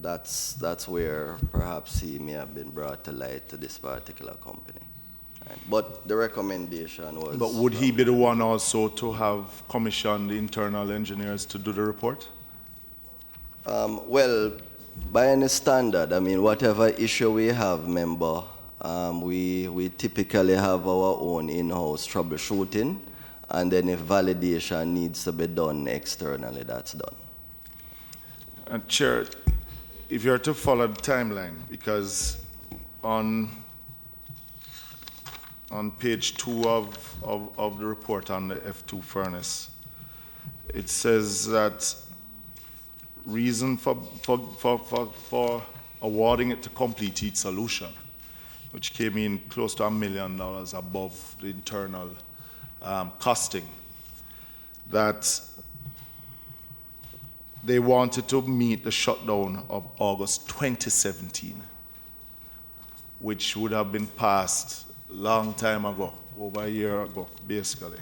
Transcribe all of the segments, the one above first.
that's where perhaps he may have been brought to light to this particular company. Right. But the recommendation was... But would he be the one also to have commissioned the internal engineers to do the report? Well, by any standard, I mean, whatever issue we have, member, we typically have our own in-house troubleshooting, and then if validation needs to be done externally, that's done. And Chair, if you're to follow the timeline, because on page 2 of the report on the F2 furnace, it says that reason for awarding it to Complete Heat Solution, which came in close to $1 million above the internal costing, that they wanted to meet the shutdown of August 2017, which would have been passed a long time ago, over a year ago, basically.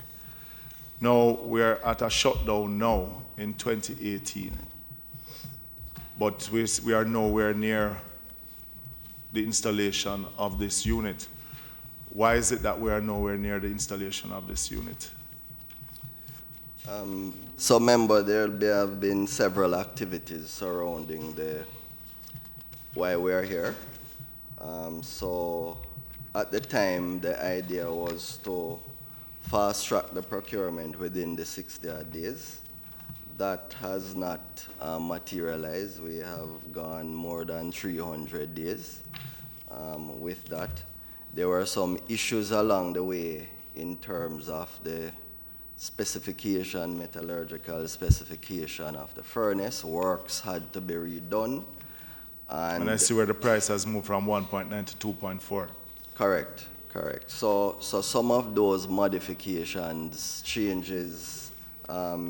Now, we're at a shutdown now in 2018, but we are nowhere near the installation of this unit. Why is it that we are nowhere near the installation of this unit? So, member, there have been several activities surrounding why we are here. So, at the time, the idea was to fast track the procurement within the 60 odd days. That has not materialized. We have gone more than 300 days with that. There were some issues along the way in terms of the specification, metallurgical specification of the furnace. Works had to be redone. And I see where the price has moved from 1.9 to 2.4. Correct, correct. So some of those modifications, changes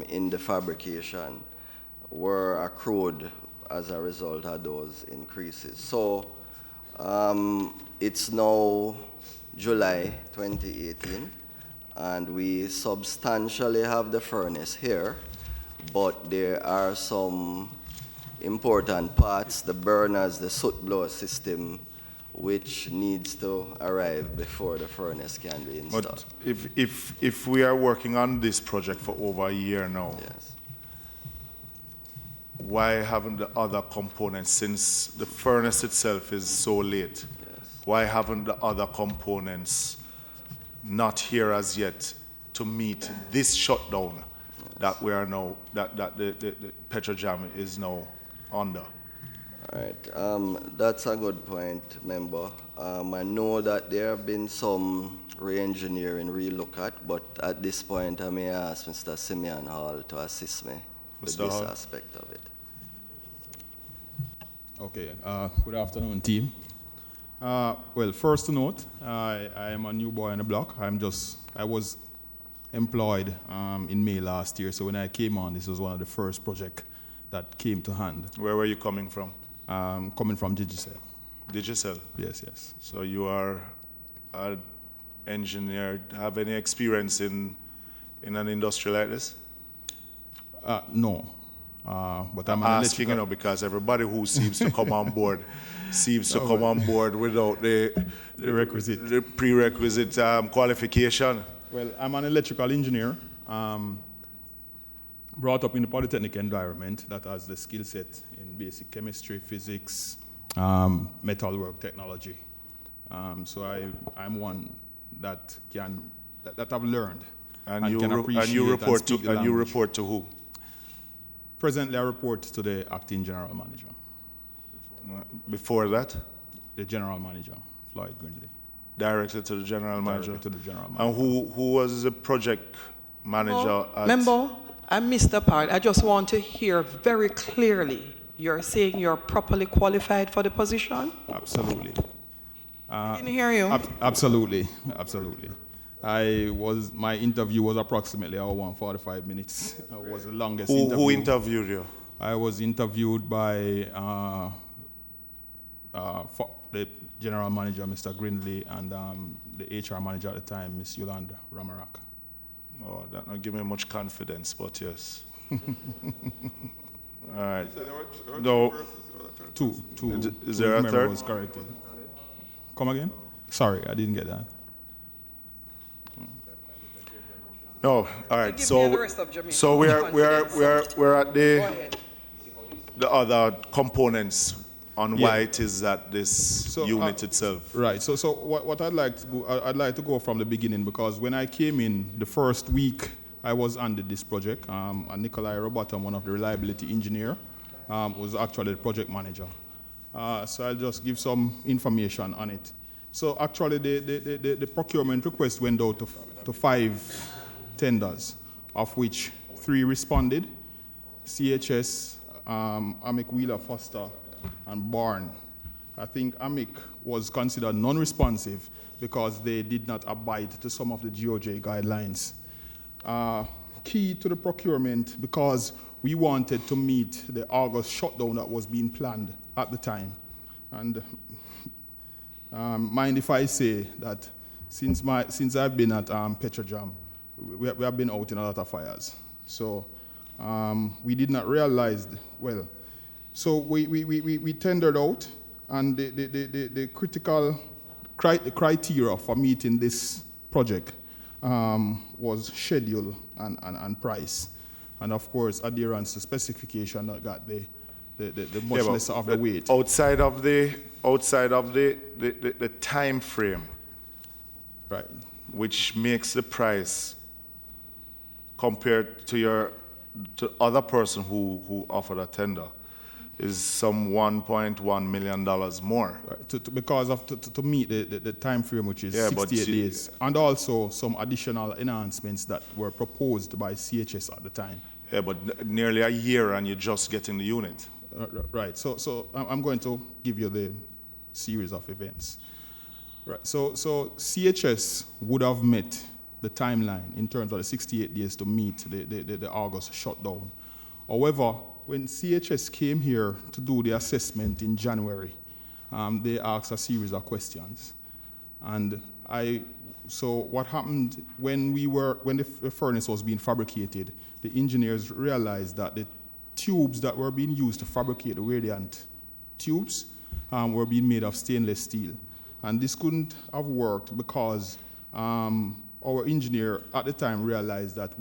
in the fabrication were accrued as a result of those increases. So it's now July 2018, and we substantially have the furnace here, but there are some important parts, the burners, the soot blower system, which needs to arrive before the furnace can be installed. But if we are working on this project for over a year now, yes, why haven't the other components, since the furnace itself is so late, yes, why haven't the other components not here as yet to meet this shutdown that we are now, that the Petrojam is now under? All right, that's a good point, member. I know that there have been some re-engineering relook at, but at this point I may ask Mr. Simeon Hall to assist me with this aspect of it. Okay, good afternoon, team. Well, first to note, I am a new boy on the block. I was employed in May last year, so when I came on, this was one of the first projects that came to hand. Where were you coming from? Coming from Digicel. Digicel? Yes, yes. So you are an engineer, have any experience in an industry like this? No. But I'm asking, you know, because everybody who seems to come on board seems to come on board without the prerequisite qualification. Well, I'm an electrical engineer, brought up in the polytechnic environment that has the skill set in basic chemistry, physics, metalwork technology. So I'm one that I've learned and you report to who? Presently, I report to the acting general manager. Before that? The general manager, Floyd Grindley. Directly to the general manager? Directly to the general manager. And who was the project manager at... Member, I missed the part. I just want to hear very clearly. You're saying you're properly qualified for the position? Absolutely. I didn't hear you. Absolutely, absolutely. My interview was approximately 1 hour and 45 minutes. It was the longest interview. Who interviewed you? I was interviewed by the general manager, Mr. Grindley, and the HR manager at the time, Ms. Yolanda Ramarak. Oh, that not give me much confidence, but yes. All right. No. Two. Is there a third? Was corrected. Come again? Sorry, I didn't get that. No. All right. Give me the rest of Jamaica. So we're at the other components on why it is that this unit itself. Right. So what I'd like to go, I'd like to go from the beginning, because when I came in the first week I was under this project, and Nikolai Robotham, one of the reliability engineer, was actually the project manager. So I'll just give some information on it. So actually the procurement request went out to 5 tenders, of which 3 responded: CHS, Amic Wheeler Foster, and Barn. I think Amic was considered non-responsive because they did not abide to some of the GOJ guidelines. Key to the procurement, because we wanted to meet the August shutdown that was being planned at the time. And mind if I say that since I've been at Petrojam, we have been out in a lot of fires. So we did not realize, well, so we tendered out, and the critical criteria for meeting this project was schedule and price. And of course, adherence to specification that got the much less of the weight. Outside of the time frame, right, which makes the price compared to other person who offered a tender is some $1.1 million more. Right. Because of to meet the time frame, which is 68 days, and also some additional enhancements that were proposed by CHS at the time. Yeah, but nearly a year and you're just getting the unit. Right. So I'm going to give you the series of events. Right. So CHS would have met the timeline in terms of the 68 days to meet the August shutdown. However, when CHS came here to do the assessment in January, they asked a series of questions. And so what happened when the furnace was being fabricated, the engineers realized that the tubes that were being used to fabricate the radiant tubes were being made of stainless steel. And this couldn't have worked because our engineer at the time realized that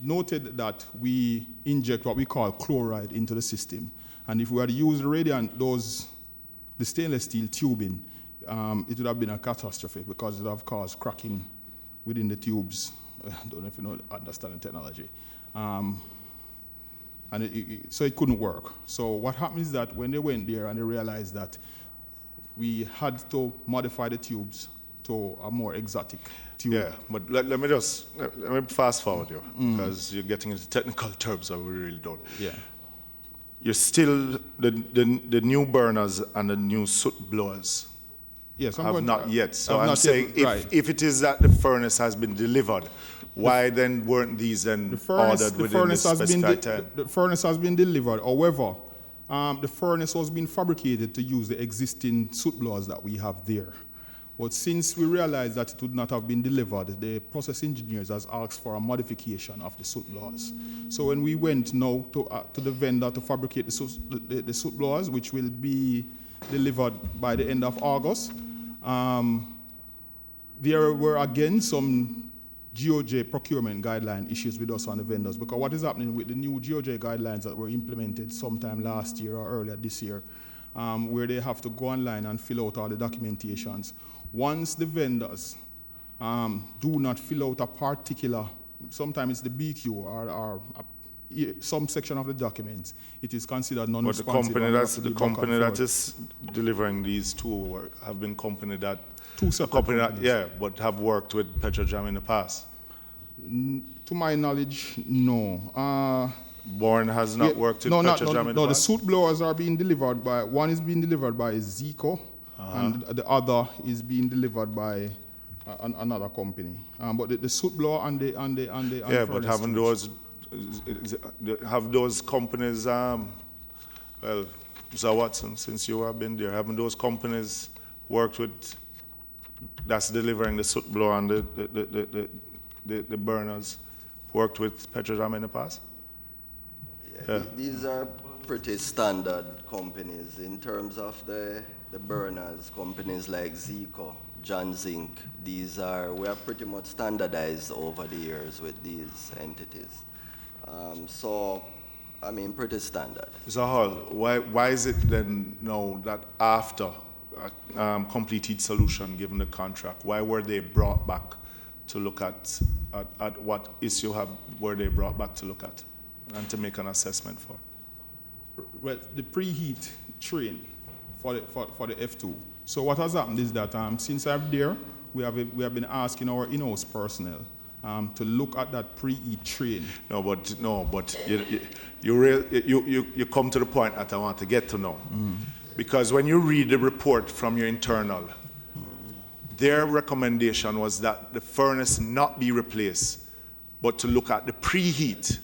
noted that we inject what we call chloride into the system. And if we had used the stainless steel tubing, it would have been a catastrophe because it would have caused cracking within the tubes. I don't know if you understand the technology. So it couldn't work. So what happened is that when they went there and they realized that we had to modify the tubes to a more exotic tube. Yeah, but let me fast forward you, because you're getting into technical terms that we really don't. Yeah. You're still, the new burners and the new soot blowers have not yet. So I'm saying if it is that the furnace has been delivered, why then weren't these then ordered within the specified time? The furnace has been delivered. However, the furnace was being fabricated to use the existing soot blowers that we have there. But since we realized that it would not have been delivered, the process engineers has asked for a modification of the soot blowers. So when we went now to the vendor to fabricate the soot blowers, which will be delivered by the end of August, there were again some GOJ procurement guideline issues with us on the vendors, because what is happening with the new GOJ guidelines that were implemented sometime last year or earlier this year, where they have to go online and fill out all the documentations. Once the vendors do not fill out a particular, sometimes it's the BQ or some section of the documents, it is considered non-responsive. But the company that is delivering these two have been company that but have worked with Petrojam in the past. To my knowledge, no. Born has not worked with Petrojam in the past? No, the soot blowers are being delivered by, one is being delivered by Zico, and the other is being delivered by another company. But the soot blower and the but have those companies, well, Mr. Watson, since you have been there, haven't those companies worked with, that's delivering the soot blower and the burners, worked with Petrojam in the past? Yeah. These are pretty standard companies in terms of the burners, companies like Zico, John Zink. We are pretty much standardized over the years with these entities. So, I mean, pretty standard. Mr. Hall, why is it then now that after completed solution given the contract, why were they brought back to look at what issue were they brought back to look at and to make an assessment for? Well, the preheat train for the F2. So what has happened is that since I'm there, we have been asking our in-house personnel to look at that preheat train. No, but you come to the point that I want to get to know. Because when you read the report from your internal, their recommendation was that the furnace not be replaced, but to look at the preheat.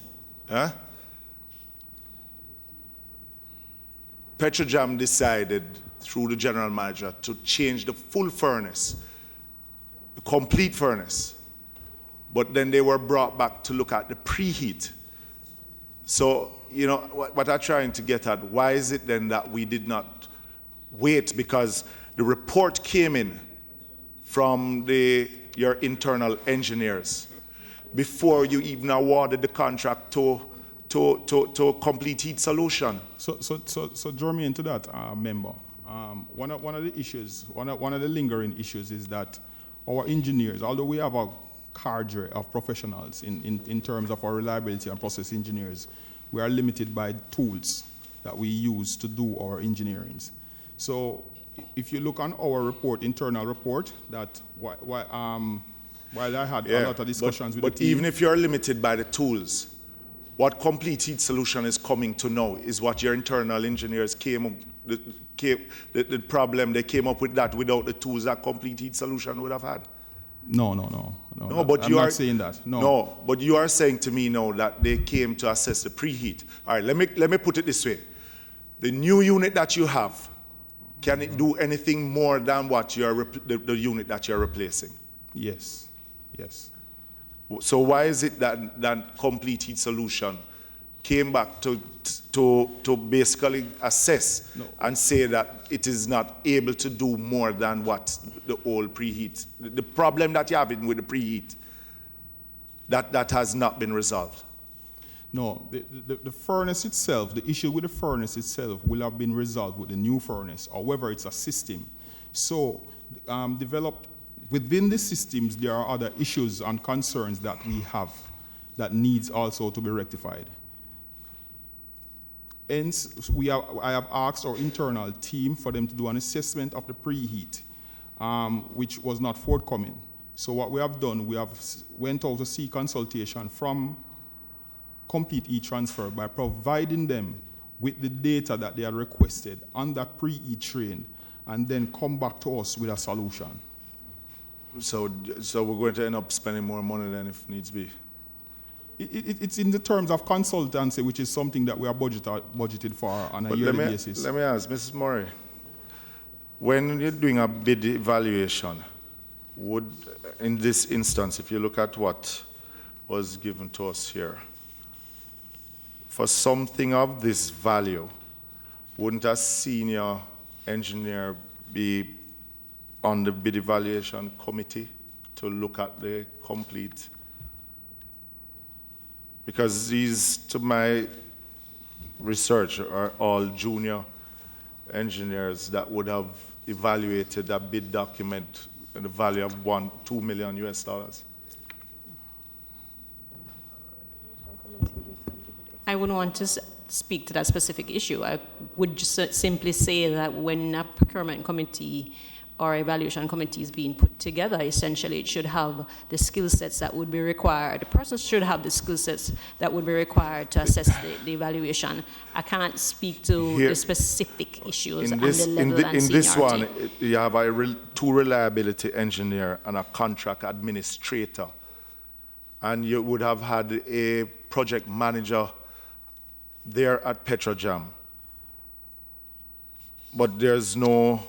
Petrojam decided through the general manager to change the full furnace, the complete furnace, but then they were brought back to look at the preheat. So, you know, what I'm trying to get at, why is it then that we did not wait? Because the report came in from your internal engineers before you even awarded the contract to complete heat solution. So germane to that, member, one of the issues, one of the lingering issues is that our engineers, although we have a cadre of professionals in terms of our reliability and process engineers, we are limited by tools that we use to do our engineering. So if you look on our report, internal report, that while I had a lot of discussions with the team. But even if you're limited by the tools, what complete heat solution is coming to now is what your internal engineers the problem they came up with that without the tools that complete heat solution would have had. No, but I'm not saying that. No, but you are saying to me now that they came to assess the preheat. All right, let me put it this way. The new unit that you have, can it do anything more than what the unit that you're replacing? Yes. So why is it that complete heat solution came back to basically assess and say that it is not able to do more than what the old preheat, the problem that you're having with the preheat, that has not been resolved? No, the furnace itself, the issue with the furnace itself will have been resolved with the new furnace. However, it's a system. So developed within the systems, there are other issues and concerns that we have that needs also to be rectified. Hence, I have asked our internal team for them to do an assessment of the preheat, which was not forthcoming. So what we have done, we have went out to seek consultation from Complete E-Transfer by providing them with the data that they had requested on that preheat train, and then come back to us with a solution. So we're going to end up spending more money than if needs be. It's in the terms of consultancy, which is something that we are budgeted for on a yearly basis. Let me ask, Mrs. Murray, when you're doing a bid evaluation, in this instance, if you look at what was given to us here, for something of this value, wouldn't a senior engineer be on the bid evaluation committee to look at the complete? Because these, to my research, are all junior engineers that would have evaluated a bid document in the value of $2 million US. I wouldn't want to speak to that specific issue. I would just simply say that when a procurement committee or evaluation committee is being put together, essentially it should have the skill sets that would be required. The person should have the skill sets that would be required to assess the evaluation. I can't speak to the specific issues and the level and seniority. In this one, you have two reliability engineer and a contract administrator. And you would have had a project manager there at Petrojam. But there's no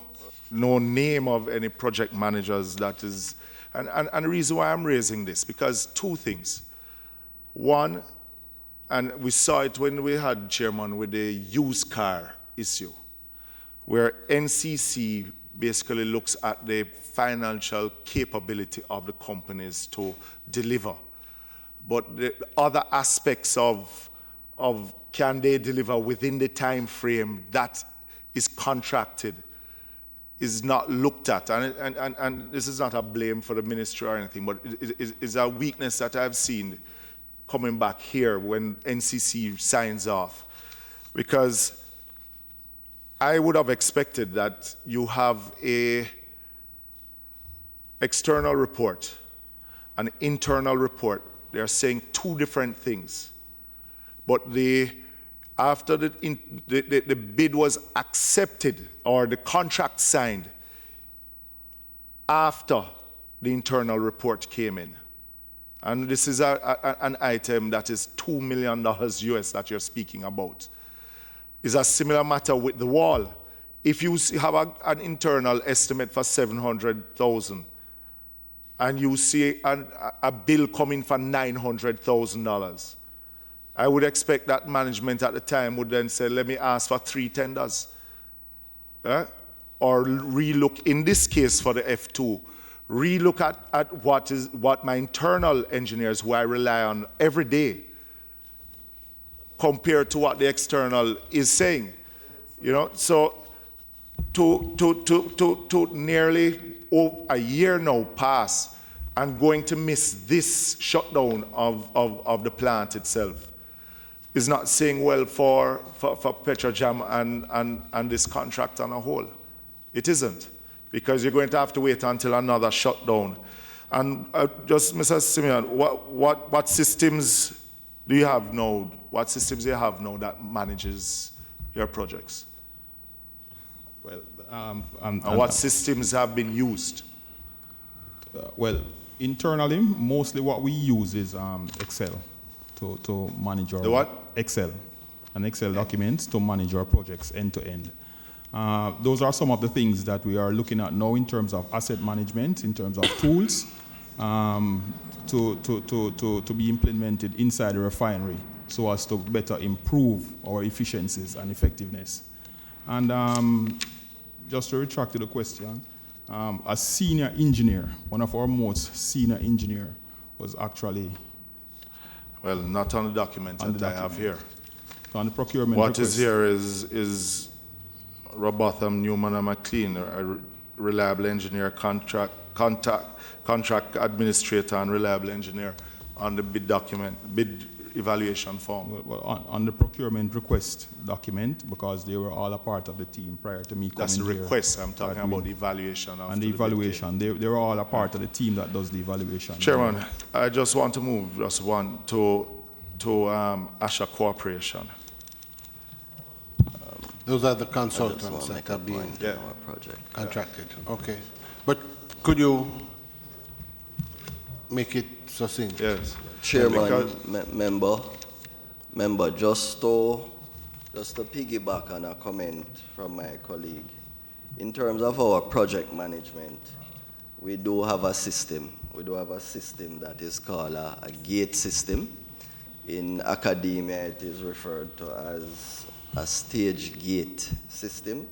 name of any project managers that is, and the reason why I'm raising this, because two things. One, and we saw it when we had chairman with the used car issue, where NCC basically looks at the financial capability of the companies to deliver. But the other aspects of can they deliver within the time frame that is contracted is not looked at. And this is not a blame for the ministry or anything, but it is a weakness that I've seen coming back here when NCC signs off. Because I would have expected that you have a external report, an internal report. They're saying two different things. But after the bid was accepted or the contract signed, after the internal report came in, and this is an item that is $2 million US that you're speaking about, is a similar matter with the wall. If you have an internal estimate for $700,000 and you see a bill coming for $900,000, I would expect that management at the time would then say, let me ask for 3 tenders. Or relook, in this case for the F2, relook at what my internal engineers, who I rely on every day, compared to what the external is saying. So to nearly a year now pass and going to miss this shutdown of the plant itself is not saying well for Petrojam and this contract on a whole. It isn't, because you're going to have to wait until another shutdown. And just, Mr. Simeon, what systems do you have now? What systems do you have now that manages your projects? Well, and what systems have been used? Well, internally, mostly what we use is Excel to manage our... The what? Excel. An Excel document to manage our projects end to end. Those are some of the things that we are looking at now in terms of asset management, in terms of tools to be implemented inside the refinery so as to better improve our efficiencies and effectiveness. And just to retract to the question, a senior engineer, one of our most senior engineer was actually... Well, not on the document that I have here. So on the procurement What request. is here is Robotham, Newman and McLean, a reliable engineer, contract administrator and reliable engineer on the bid document, bid evaluation form. Well, on the procurement request document, because they were all a part of the team prior to me coming That's the here. request. I'm talking about the evaluation. And the evaluation, they were all a part of the team that does the evaluation. Chairman, I just want to move just one to Asha Corporation. Those are the consultants that are being contracted. Okay. But could you make it succinct? Yes. Chairman, member, just to piggyback on a comment from my colleague, in terms of our project management, we do have a system. We do have a system that is called a gate system. In academia, it is referred to as a stage gate system,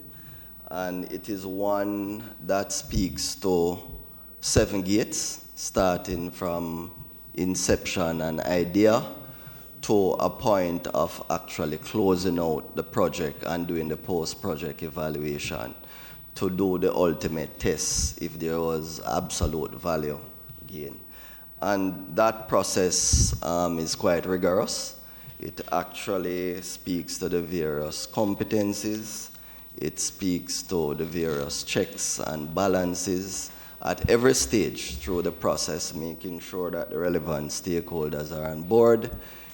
and it is one that speaks to 7 gates, starting from inception and idea to a point of actually closing out the project and doing the post-project evaluation to do the ultimate test if there was absolute value gain. And that process is quite rigorous. It actually speaks to the various competencies. It speaks to the various checks and balances at every stage through the process, making sure that the relevant stakeholders are on board,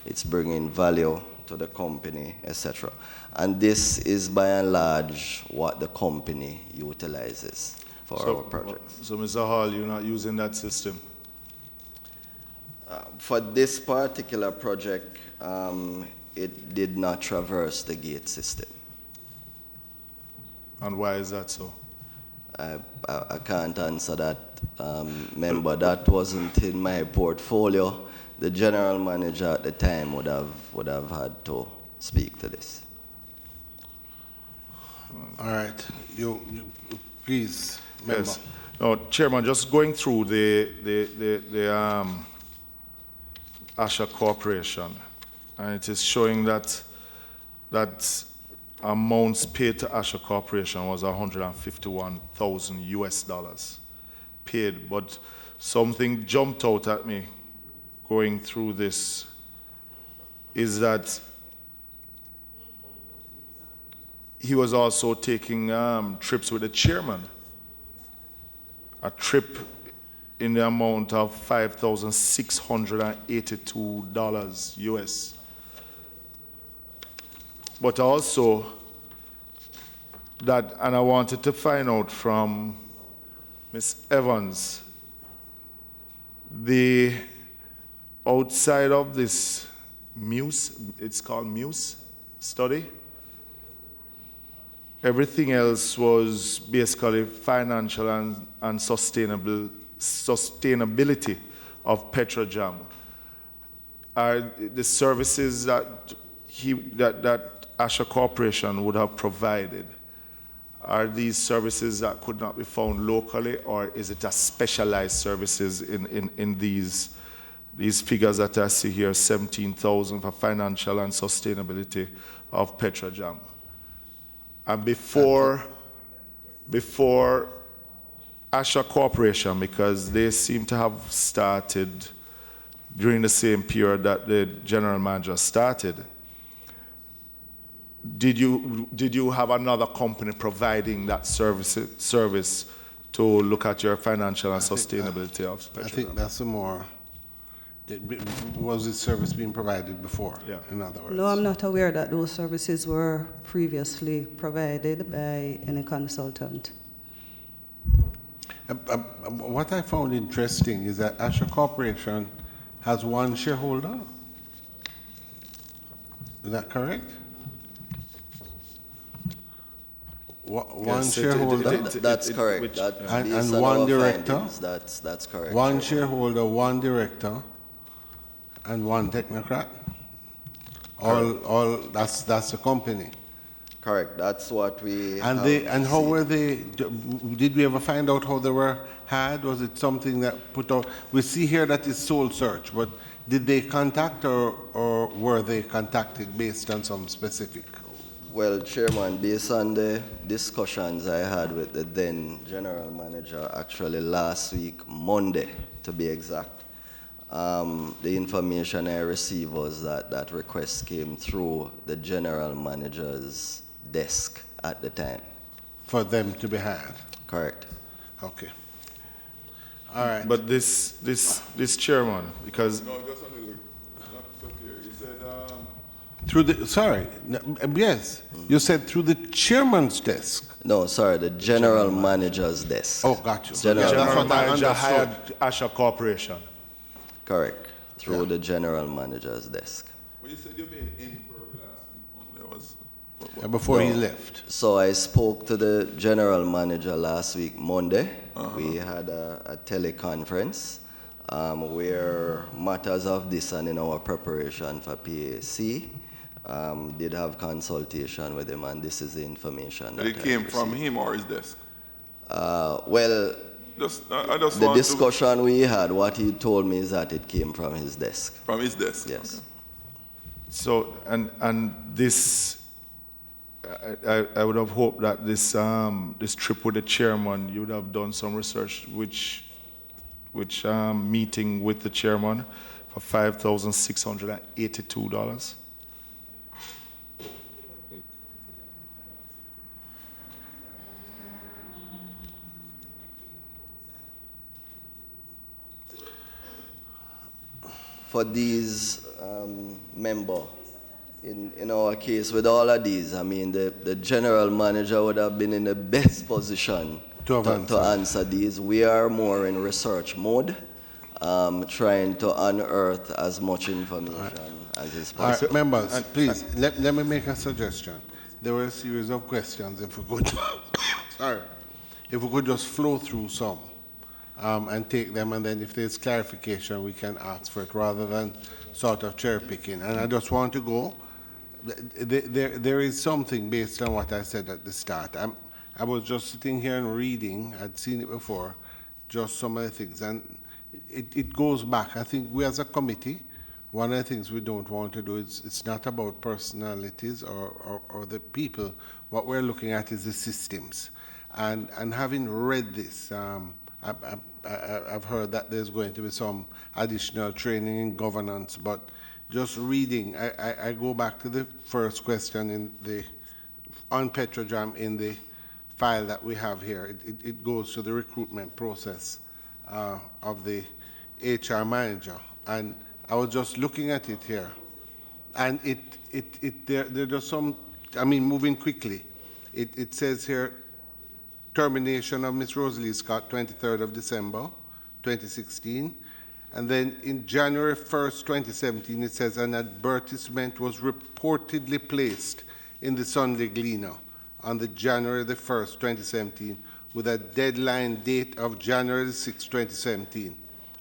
it's bringing value to the company, etc. And this is by and large what the company utilizes for our projects. So, Mr. Hall, you're not using that system? For this particular project, it did not traverse the gate system. And why is that so? I can't answer that, member. That wasn't in my portfolio. the general manager at the time would have had to speak to this. All right, you please, member. Yes. No, Chairman, just going through the Asha Corporation, and it is showing that amounts paid to Asha Corporation was $151,000 paid, but something jumped out at me going through this is that he was also taking trips with the chairman, a trip in the amount of $5,682 US. But also that, and I wanted to find out from Ms. Evans, the outside of this Muse, it's called Muse study, everything else was basically financial and sustainability of Petrojam. Are the services that Asha Corporation would have provided, are these services that could not be found locally, or is it a specialized services in these figures that I see here, 17,000 for financial and sustainability of Petrojam? And before Asha Corporation, because they seem to have started during the same period that the general manager started, did you have another company providing that service to look at your financial and sustainability of Petrojam? I think that's more. Was this service being provided before? Yeah. In other words. No, I'm not aware that those services were previously provided by any consultant. What I found interesting is that Asha Corporation has one shareholder. Is that correct? One Yes, shareholder. That's correct. And one director. That's correct. One shareholder, one director, and one technocrat. All that's the company. Correct. That's what we. And how were they? Did we ever find out how they were had? Was it something that put out? We see here that it's sole search, but did they contact or were they contacted based on some specific? Well, Chairman, based on the discussions I had with the then general manager, actually last week, Monday, to be exact, the information I received was that request came through the general manager's desk at the time. For them to be had? Correct. Okay. All right. But this chairman, because No, just a little, not so clear. You said, Through the, sorry, yes, you said through the chairman's desk. No, sorry, the general manager's desk. Oh, got you. General Yeah, that's general what I manager understood. hired Asha Corporation. Correct. Through the general manager's desk. well, you said you've been in for last week. There was, Before he No. left. So I spoke to the general manager last week, Monday. We had a teleconference where matters of this and in our preparation for PAC did have consultation with him, and this is the information that it I came from received. him or his desk? Well, I just the want discussion we had, what he told me is that it came from his desk. from his desk. Yes. So, and this, I would have hoped that this trip with the chairman, you would have done some research, which meeting with the chairman for $5,682. For these member, in our case, with all of these, I mean, the general manager would have been in the best position to answer these. We are more in research mode, trying to unearth as much information as is All right, possible. members, please, let me make a suggestion. There were a series of questions, if we could, sorry, if we could just flow through some. and take them, and then if there's clarification, we can ask for it rather than sort of cherry picking. And I just want to go. There is something based on what I said at the start. I was just sitting here and reading. I'd seen it before, just some of the things, and it goes back. I think we as a committee, one of the things we don't want to do is, it's not about personalities or the people. What we're looking at is the systems. And having read this, I've heard that there's going to be some additional training in governance, but just reading, I go back to the first question on Petrojam in the file that we have here. It goes to the recruitment process of the HR manager. And I was just looking at it here, and there's just some, moving quickly. It says here, termination of Ms. Rosalie Scott, 23rd of December, 2016. And then in January 1st, 2017, it says an advertisement was reportedly placed in the Sunday Gleaner on the January the 1st, 2017, with a deadline date of January 6, 2017.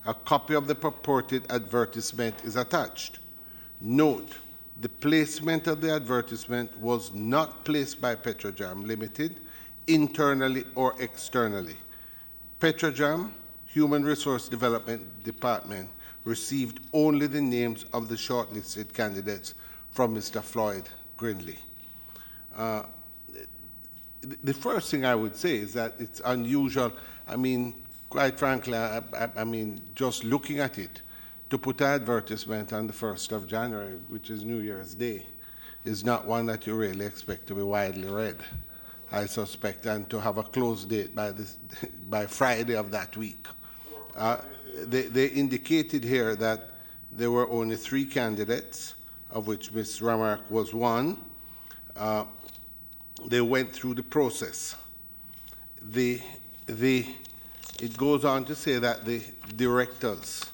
A copy of the purported advertisement is attached. Note, the placement of the advertisement was not placed by Petrojam Limited, internally or externally. Petrojam Human Resource Development Department received only the names of the shortlisted candidates from Mr. Floyd Grindley. The first thing I would say is that it's unusual. Quite frankly, just looking at it, to put an advertisement on the 1st of January, which is New Year's Day, is not one that you really expect to be widely read, I suspect, and to have a close date by Friday of that week. They indicated here that there were only 3 candidates, of which Ms. Ramark was one. They went through the process. It goes on to say that the directors,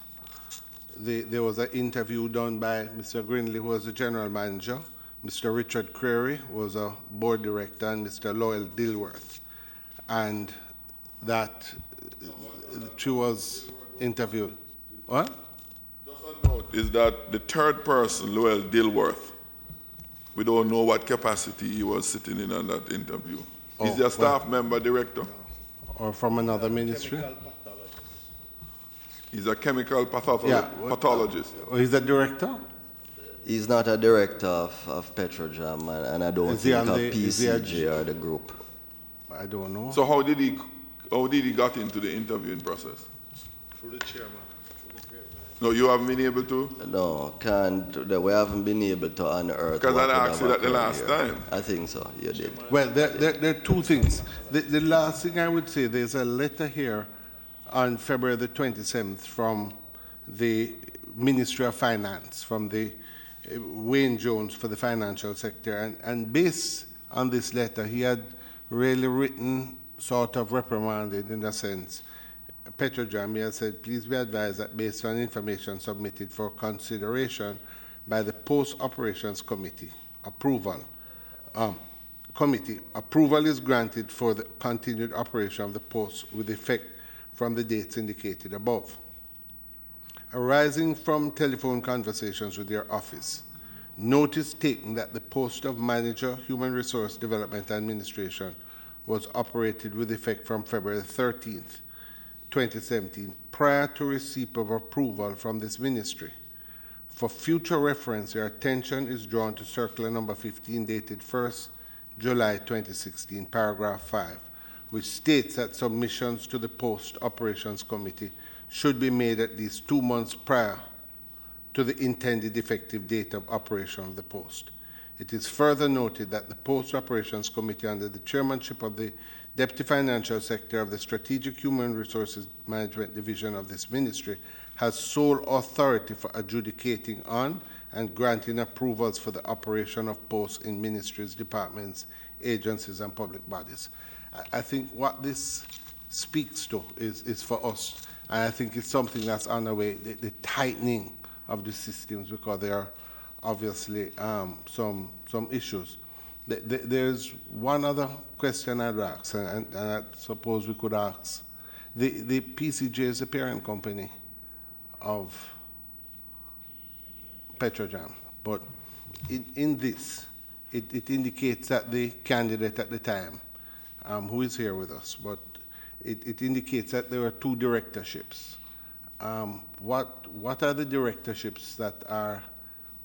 there was an interview done by Mr. Grindley, who was the general manager, Mr. Richard Creary was a board director, and Mr. Lowell Dilworth. And that she was interviewed. What? Just a note is that the third person, Lowell Dilworth, we don't know what capacity he was sitting in on that interview. Is he a staff member, director? Or from another ministry? He's a chemical pathologist. He's a director? He's not a director of Petrojam, and I don't think of PCJ or the group. I don't know. So how did he got into the interviewing process? Through the chairman. No, you haven't been able to? No, we haven't been able to unearth. Because I asked you that the last time. I think so, you did. Well, there are 2 things. The last thing I would say, there's a letter here on February the 27th from the Ministry of Finance, from the Wayne Jones for the financial sector. And based on this letter, he had really written, sort of reprimanded in a sense, Petrojam. He had said, please be advised that based on information submitted for consideration by the Post-Operations Committee, approval is granted for the continued operation of the post with effect from the dates indicated above. Arising from telephone conversations with your office, notice taken that the post of Manager, Human Resource Development Administration was operated with effect from February 13th, 2017, prior to receipt of approval from this ministry. For future reference, your attention is drawn to Circular Number 15, dated 1st July 2016, paragraph 5, which states that submissions to the Post Operations Committee should be made at least 2 months prior to the intended effective date of operation of the post. It is further noted that the Post Operations Committee, under the chairmanship of the Deputy Financial Secretary of the Strategic Human Resources Management Division of this ministry, has sole authority for adjudicating on and granting approvals for the operation of posts in ministries, departments, agencies, and public bodies. I think what this speaks to is for us, and I think it's something that's on the way, the tightening of the systems, because there are obviously some issues. There's one other question I'd ask, and I suppose we could ask The PCJ is the parent company of Petrojam, but in this, it indicates that the candidate at the time, who is here with us, but it indicates that there were two directorships. What are the directorships that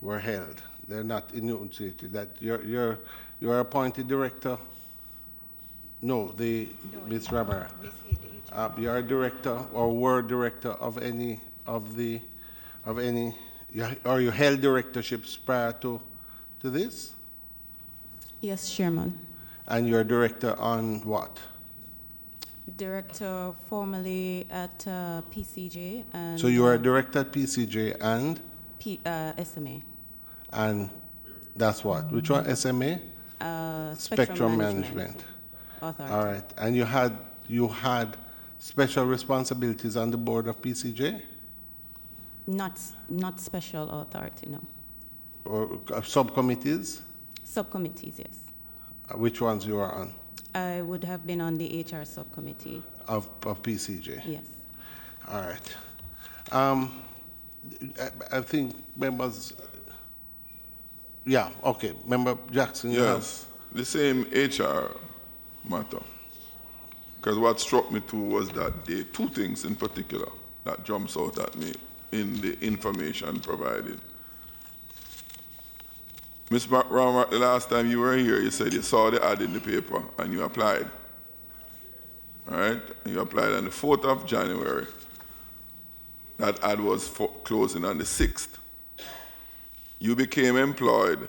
were held? They're not enunciated. That you're appointed director. No, Ms. Ramara. You're a director or were director of any, or you held directorships prior to this? Yes, Chairman. And you're a director on what? Director formerly at PCJ. And, so you are a director at PCJ and? SMA. And that's what? Which one? SMA? Spectrum Management Authority. All right. And you had special responsibilities on the board of PCJ? Not special authority, no. Or subcommittees? Subcommittees, yes. Which ones you are on? I would have been on the HR subcommittee. Of PCJ? Yes. All right. I think members, yeah, okay. Member Jackson? Yes, the same HR matter. Because what struck me too was that there are two things in particular that jumps out at me in the information provided. Ms. Rama, the last time you were here, you said you saw the ad in the paper and you applied. All right? And you applied on the 4th of January. That ad was closing on the 6th. You became employed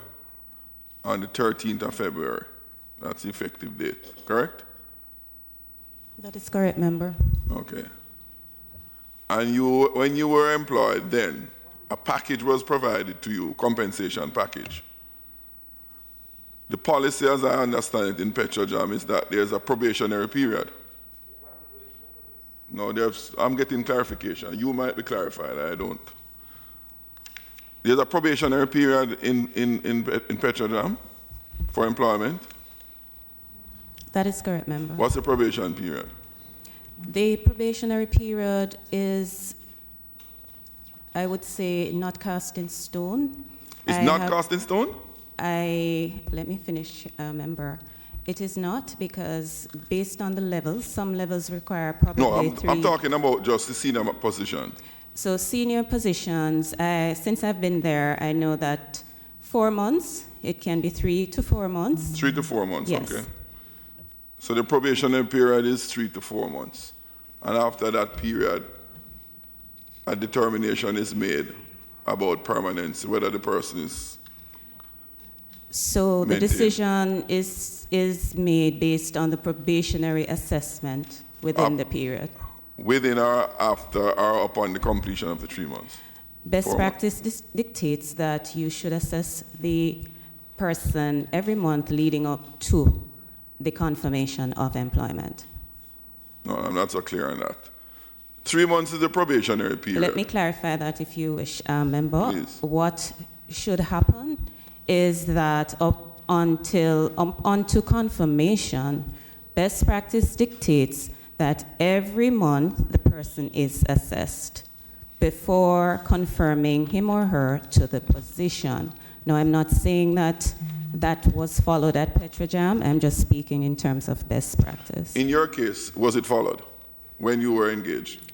on the 13th of February. That's the effective date, correct? That is correct, member. Okay. And when you were employed then, a package was provided to you, compensation package. The policy, as I understand it in Petrojam, is that there's a probationary period. No, I'm getting clarification. You might be clarified, I don't. There's a probationary period in Petrojam for employment? That is correct, member. What's the probation period? The probationary period is, I would say, not cast in stone. It's not cast in stone? Let me finish, member. It is not, because based on the levels, some levels require probably I'm talking about just the senior position. So senior positions, since I've been there, I know that 4 months, it can be 3 to 4 months. 3 to 4 months, yes. Okay. So the probationary period is 3 to 4 months. And after that period, a determination is made about permanence, whether the person is So the maintained. decision is made based on the probationary assessment within the period. Within or after or upon the completion of the 3 months? Best practice dictates that you should assess the person every month leading up to the confirmation of employment. No, I'm not so clear on that. 3 months is the probationary period. Let me clarify that if you wish, member. Please. What should happen is that up onto confirmation, best practice dictates that every month the person is assessed before confirming him or her to the position. Now, I'm not saying that that was followed at Petrojam. I'm just speaking in terms of best practice. In your case, was it followed when you were engaged?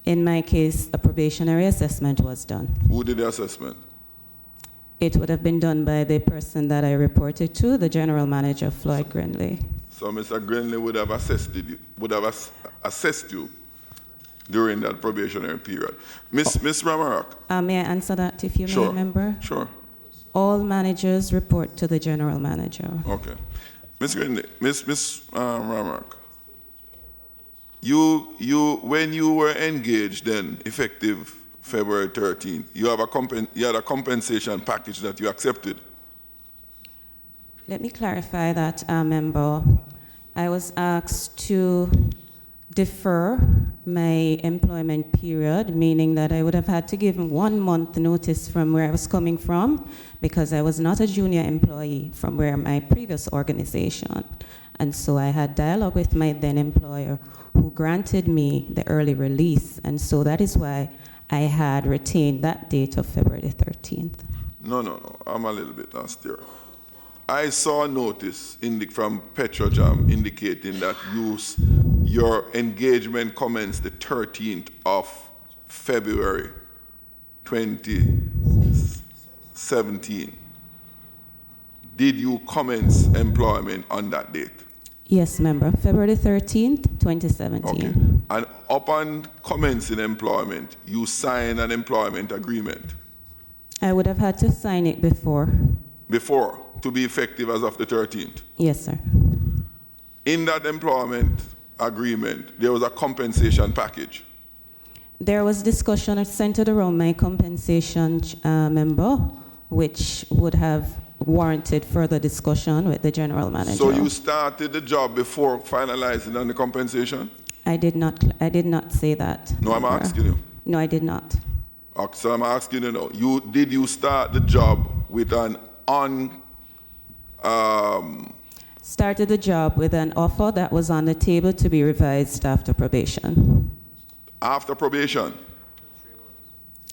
In my case, a probationary assessment was done. Who did the assessment? It would have been done by the person that I reported to, the general manager, Floyd Grinley. So Mr. Grinley would have assessed you during that probationary period. Miss Ramarak. May I answer that if you may, member? Sure. All managers report to the general manager. Okay. Ms. Grinley, Miss Ramarak, when you were engaged then, effective February 13th, you had a compensation package that you accepted. Let me clarify that, member. I was asked to defer my employment period, meaning that I would have had to give 1 month notice from where I was coming from, because I was not a junior employee from where my previous organization. And so I had dialogue with my then employer, who granted me the early release. And so that is why I had retained that date of February 13th. No. I'm a little bit lost here. I saw a notice from Petrojam indicating that your engagement commenced the 13th of February 2017. Did you commence employment on that date? Yes, member. February 13th, 2017. Okay. And upon commencing employment, you signed an employment agreement? I would have had to sign it before. Before, to be effective as of the 13th? Yes, sir. In that employment agreement, there was a compensation package? There was discussion centered around my compensation, member, which would have warranted further discussion with the general manager. So you started the job before finalizing on the compensation? I did not say that. No, I'm asking you. No, I did not. Okay, so I'm asking you now. Did you start the job with started the job with an offer that was on the table to be revised after probation. After probation?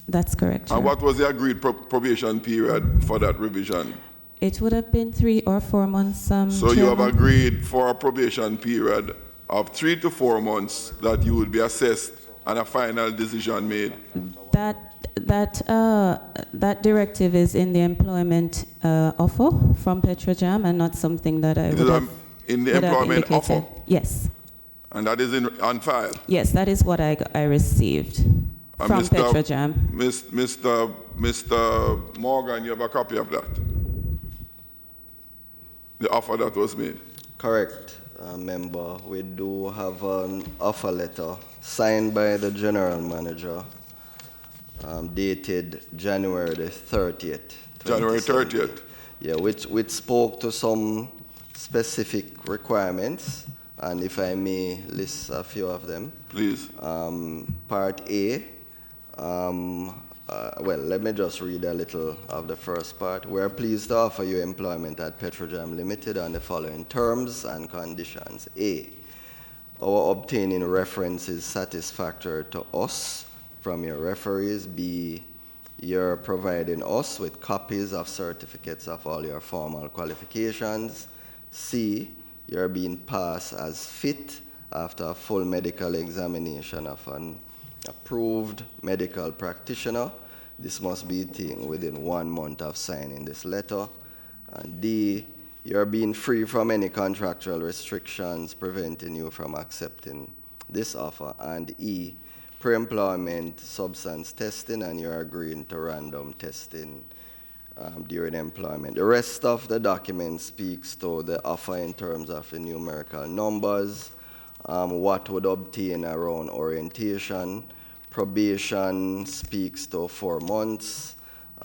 That's correct. And what was the agreed probation period for that revision? It would have been 3 or 4 months. So you have agreed for a probation period of 3 to 4 months that you would be assessed and a final decision made? That directive is in the employment offer from Petrojam and not something that I would have in the employment offer? Yes. And that is on file? Yes, that is what I received from Petrojam. Mr. Morgan, you have a copy of that? The offer that was made? Correct, member. We do have an offer letter signed by the general manager, dated January the 30th. January 30th? Yeah, which spoke to some specific requirements, and if I may list a few of them. Please. Part A, well, let me just read a little of the first part. We are pleased to offer you employment at Petrojam Limited on the following terms and conditions. A, our obtaining reference is satisfactory to us from your referees. B, you're providing us with copies of certificates of all your formal qualifications. C, you're being passed as fit after a full medical examination of an approved medical practitioner. This must be within 1 month of signing this letter. And D, you're being free from any contractual restrictions preventing you from accepting this offer. And E, pre-employment substance testing, and you're agreeing to random testing during employment. The rest of the document speaks to the offer in terms of the numerical numbers, what would obtain around orientation. Probation speaks to 4 months.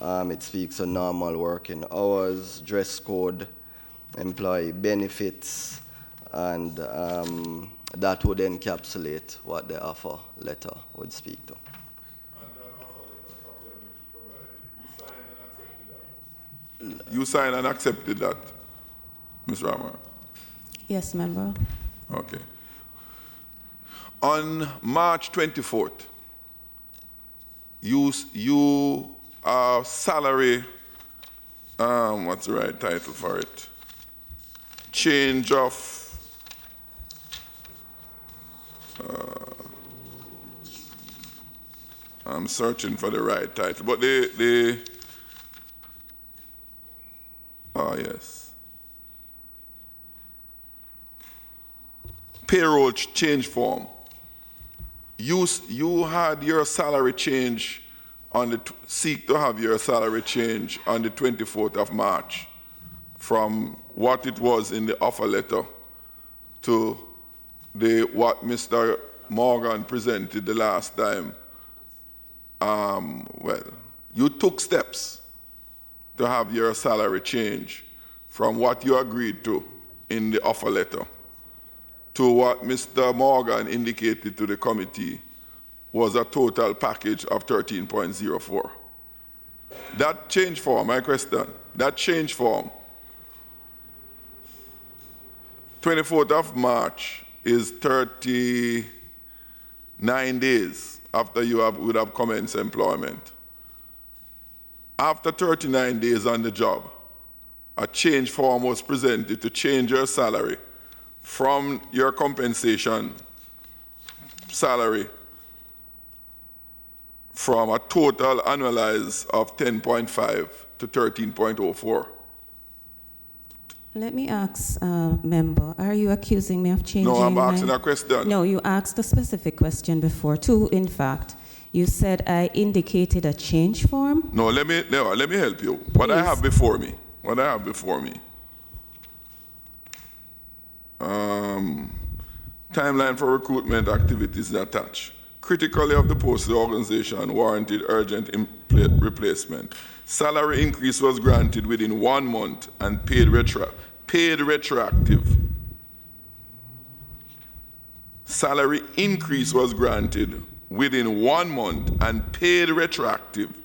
It speaks to normal working hours, dress code, employee benefits, and that would encapsulate what the offer letter would speak to. You signed and accepted that, Ms. Rama? Yes, member. Okay. On March 24th, you salary, what's the right title for it? Change of, I'm searching for the right title, but oh yes. Payroll change form. You had your salary change seek to have your salary change on the 24th of March from what it was in the offer letter to what Mr. Morgan presented the last time. Well, you took steps to have your salary change from what you agreed to in the offer letter to what Mr. Morgan indicated to the committee was a total package of 13.04. That change form, my question, that change form, 24th of March is 39 days after you would have commenced employment. After 39 days on the job, a change form was presented to change your salary from your compensation salary from a total annualized of 10.5 to 13.04. Let me ask, member, are you accusing me of changing? No, I'm asking a question. No, you asked a specific question before, too, in fact. You said I indicated a change form? No, let me help you. What I have before me. Timeline for recruitment activities attached. Critically of the posted organization warranted urgent replacement. Salary increase was granted within 1 month and paid retroactive. Salary increase was granted within 1 month and paid retroactive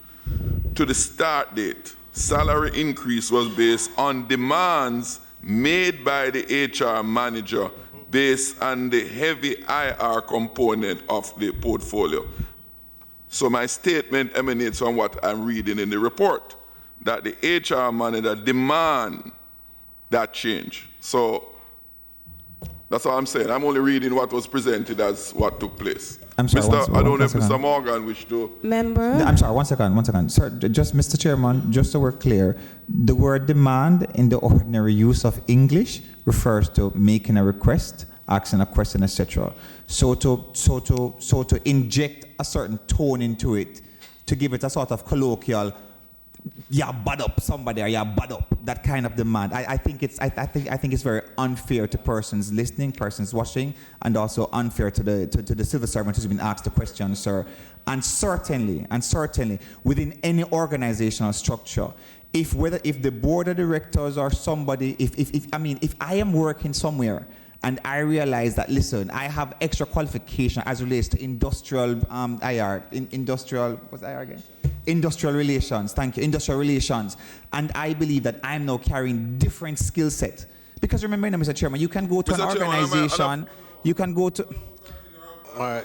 to the start date. Salary increase was based on demands made by the HR manager based on the heavy IR component of the portfolio. So my statement emanates from what I'm reading in the report, that the HR manager demand that change. So that's what I'm saying. I'm only reading what was presented as what took place. I'm sorry, I don't know if Mr. Morgan wished to. Member? I'm sorry, one second. Sir, just Mr. Chairman, just so we're clear, the word demand in the ordinary use of English refers to making a request, asking a question, etc. So to inject a certain tone into it, to give it a sort of colloquial, yeah, bad up somebody, or yeah, bad up, that kind of demand. I think it's very unfair to persons listening, persons watching, and also unfair to the civil servant who's been asked the question, sir. And certainly, within any organizational structure, if the board of directors or somebody, if I am working somewhere and I realize that, listen, I have extra qualification as relates to industrial what's IR again? Industrial relations, thank you, industrial relations. And I believe that I'm now carrying different skill set. Because remember, Mr. Chairman, you can go to an organization, you can go to... All right.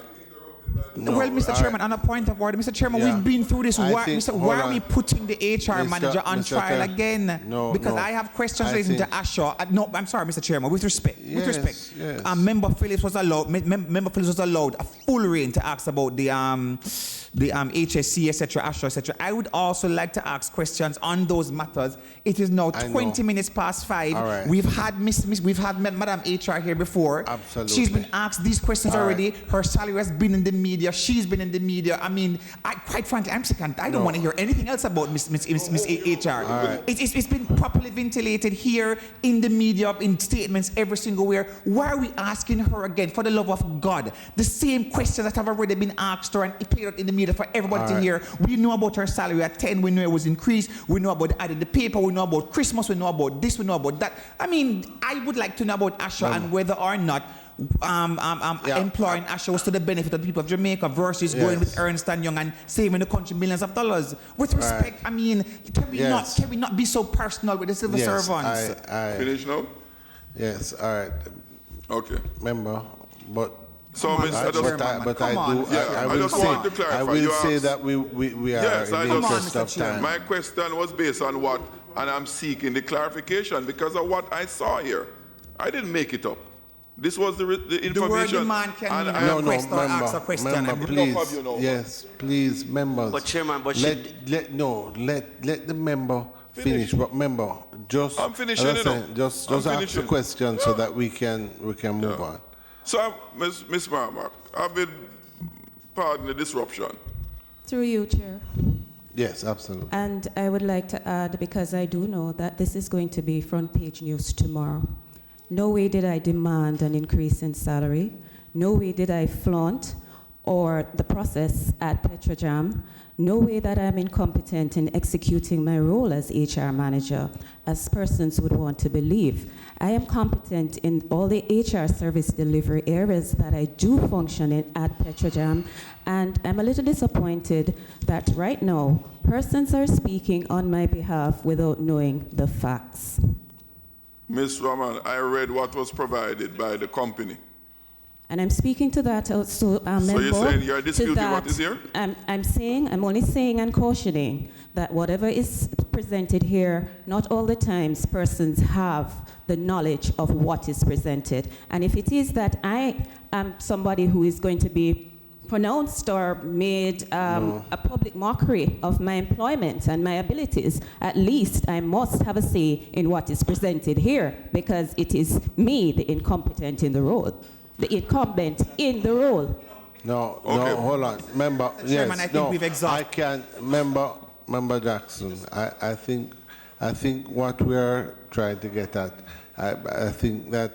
No, well, Mr. Chairman, on a point of order, Mr. Chairman, we've been through this. Why are we putting the HR manager on trial again? Because I have questions relating to Asha. No, I'm sorry, Mr. Chairman. With respect, Yes. Member Phillips was allowed. Member Phillips was allowed a full reign to ask about the HSC, etc., Asha, etc. I would also like to ask questions on those matters. It is now 20 minutes past 5. Right. We've had Madam HR here before. Absolutely. She's been asked these questions already. Her salary has been in the media. She's been in the media. I mean, quite frankly, I'm sick and I don't want to hear anything else about Miss HR. Right. It's been properly ventilated here in the media, in statements every single where. Why are we asking her again, for the love of God? The same questions that have already been asked her and played out in the media for everybody to hear. We know about her salary at 10. We know it was increased. We know about the ad in the paper. We know about Christmas. We know about this. We know about that. I mean, I would like to know about Asha and whether or not employing Asha was to the benefit of the people of Jamaica versus going with Ernst & Young and saving the country millions of dollars. With respect, I mean, can we not be so personal with the civil servants? Finish now? Yes, all right. Okay. Member, but... So, I will say that we are in the interest of time. My question was based on what, and I'm seeking the clarification because of what I saw here. I didn't make it up. This was the information. The word demand can mean request or ask a question. Member, please, yes, please, members. But Chairman, let the member finish. But member, just I'm finishing it. Just ask the question so that we can move on. So, Ms. Marmack, I've been pardon the disruption. Through you, Chair. Yes, absolutely. And I would like to add, because I do know that this is going to be front page news tomorrow. No way did I demand an increase in salary. No way did I flaunt or the process at Petrojam. No way that I'm incompetent in executing my role as HR manager, as persons would want to believe. I am competent in all the HR service delivery areas that I do function in at Petrojam, and I'm a little disappointed that right now, persons are speaking on my behalf without knowing the facts. Ms. Raman, I read what was provided by the company. And I'm speaking to that also, member. So you're saying you're disputing what is here? I'm only saying and cautioning that whatever is presented here, not all the times persons have the knowledge of what is presented. And if it is that I am somebody who is going to be pronounced or made a public mockery of my employment and my abilities, at least I must have a say in what is presented here, because it is me, the incompetent in the role. The incumbent in the role. No, Okay. no, hold on. Member, Chairman, yes, I think no, we've exhausted. I can, Member Jackson, I think what we're trying to get at, I think that,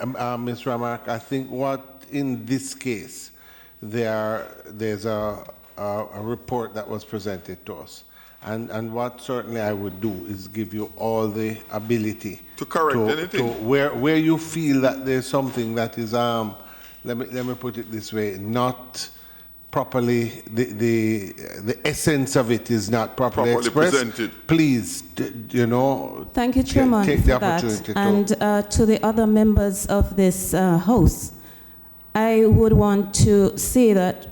Ms. Ramark, I think what in this case, there's a report that was presented to us. And what certainly I would do is give you all the ability To correct anything. to where you feel that there's something that is let me put it this way, not properly the essence of it is not properly expressed. presented. Please, Thank you, Chairman, take for the that. opportunity And to the other members of this House, I would want to say that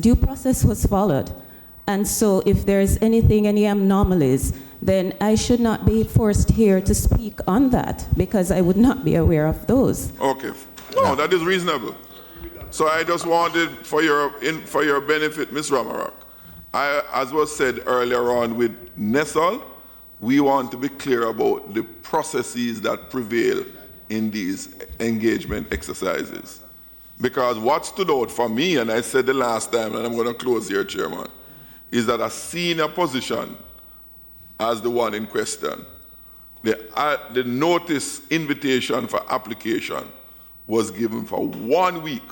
due process was followed. And so if there is any anomalies, then I should not be forced here to speak on that, because I would not be aware of those. Okay. No, that is reasonable. So I just wanted, for your benefit, Ms. Ramarak, as was said earlier on with Nessal, we want to be clear about the processes that prevail in these engagement exercises. Because what stood out for me, and I said the last time, and I'm going to close here, Chairman, is that a senior position as the one in question, the notice invitation for application was given for 1 week.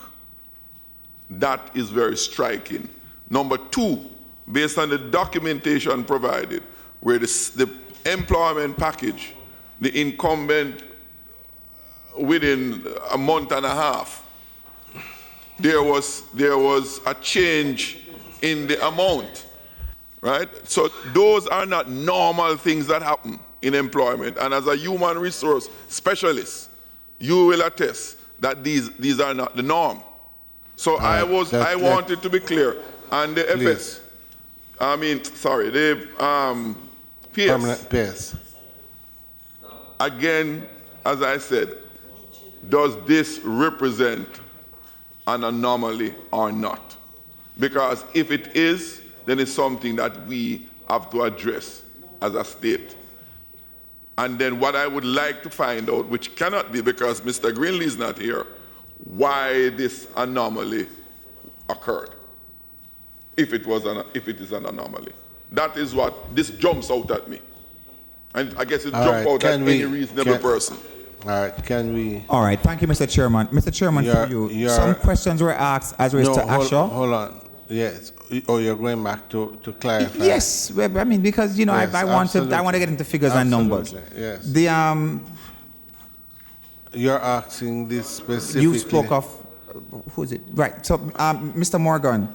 That is very striking. Number two, based on the documentation provided, where the employment package, the incumbent within a month and a half, there was a change in the amount. Right? So those are not normal things that happen in employment. And as a human resource specialist, you will attest that these are not the norm. So I wanted to be clear. And the FS, the PS. Permanent PS. Again, as I said, does this represent an anomaly or not? Because if it is, then it's something that we have to address as a state. And then what I would like to find out, which cannot be because Mr. Greenlee is not here, why this anomaly occurred, if it is an anomaly. That is what this jumps out at me. And I guess it jumps out at any reasonable person. All right, can we... All right, thank you, Mr. Chairman. Mr. Chairman, for you, some questions were asked as relates to Asha. Hold on. Yes. Oh, you're going back to clarify. Yes, I mean, because Yes, I want to get into figures and numbers. Yes. You're asking this specifically. You spoke of who's it? Right. So, Mr. Morgan,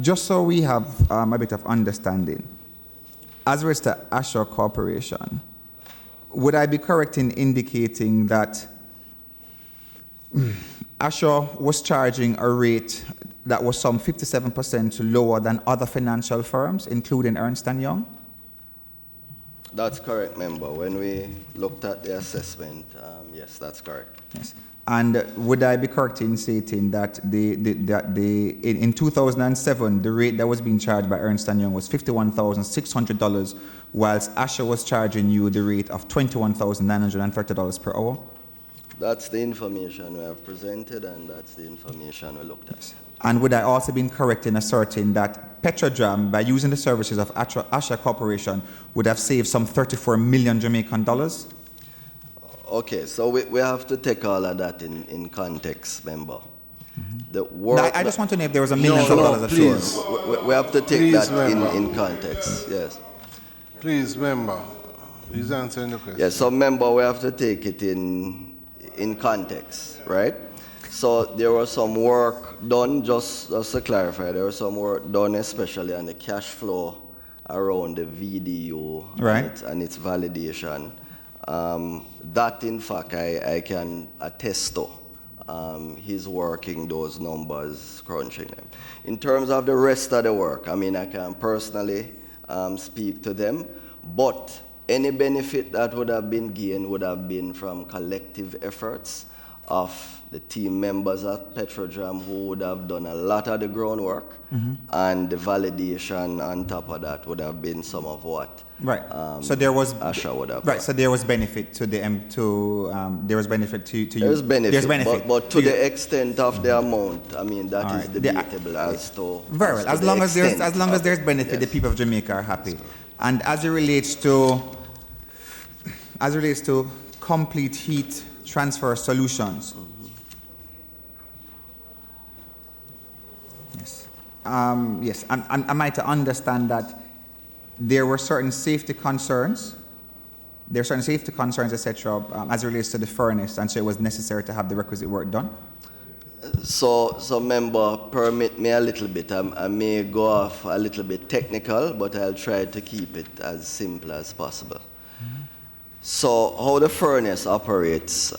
just so we have a bit of understanding, as relates to Asha Corporation, would I be correct in indicating that Asha was charging a rate that was some 57% lower than other financial firms, including Ernst & Young? That's correct, member. When we looked at the assessment, yes, that's correct. Yes. And would I be correct in stating that in 2007, the rate that was being charged by Ernst & Young was $51,600, whilst Asha was charging you the rate of $21,930 per hour? That's the information we have presented, and that's the information we looked at. And would I also be correct in asserting that Petrodram, by using the services of Asha Corporation, would have saved some 34 million Jamaican dollars? Okay, so we have to take all of that in context, member. I just want to know if there was a million dollars of please. We have to take Please, that member. in context, yes. Please, member. He's answering the question. Yes, so member, we have to take it in context, right? So there was some work done, just to clarify, there was some work done especially on the cash flow around the VDO right. and its validation. That, in fact, I can attest to. He's working those numbers, crunching them. In terms of the rest of the work, I mean, I can personally speak to them, but any benefit that would have been gained would have been from collective efforts of the team members at Petrojam who would have done a lot of the groundwork, and the validation on top of that would have been some of what so there was Asha would have so there was benefit to the there was benefit to you. There's benefit, but to the extent of the amount, I mean, that is debatable as to very well. As long as there's benefit, the people of Jamaica are happy. And as it relates to complete heat transfer solutions. Yes, am I to understand that there were certain safety concerns, etc., as it relates to the furnace, and so it was necessary to have the requisite work done? So member, permit me a little bit. I may go off a little bit technical, but I'll try to keep it as simple as possible. So how the furnace operates,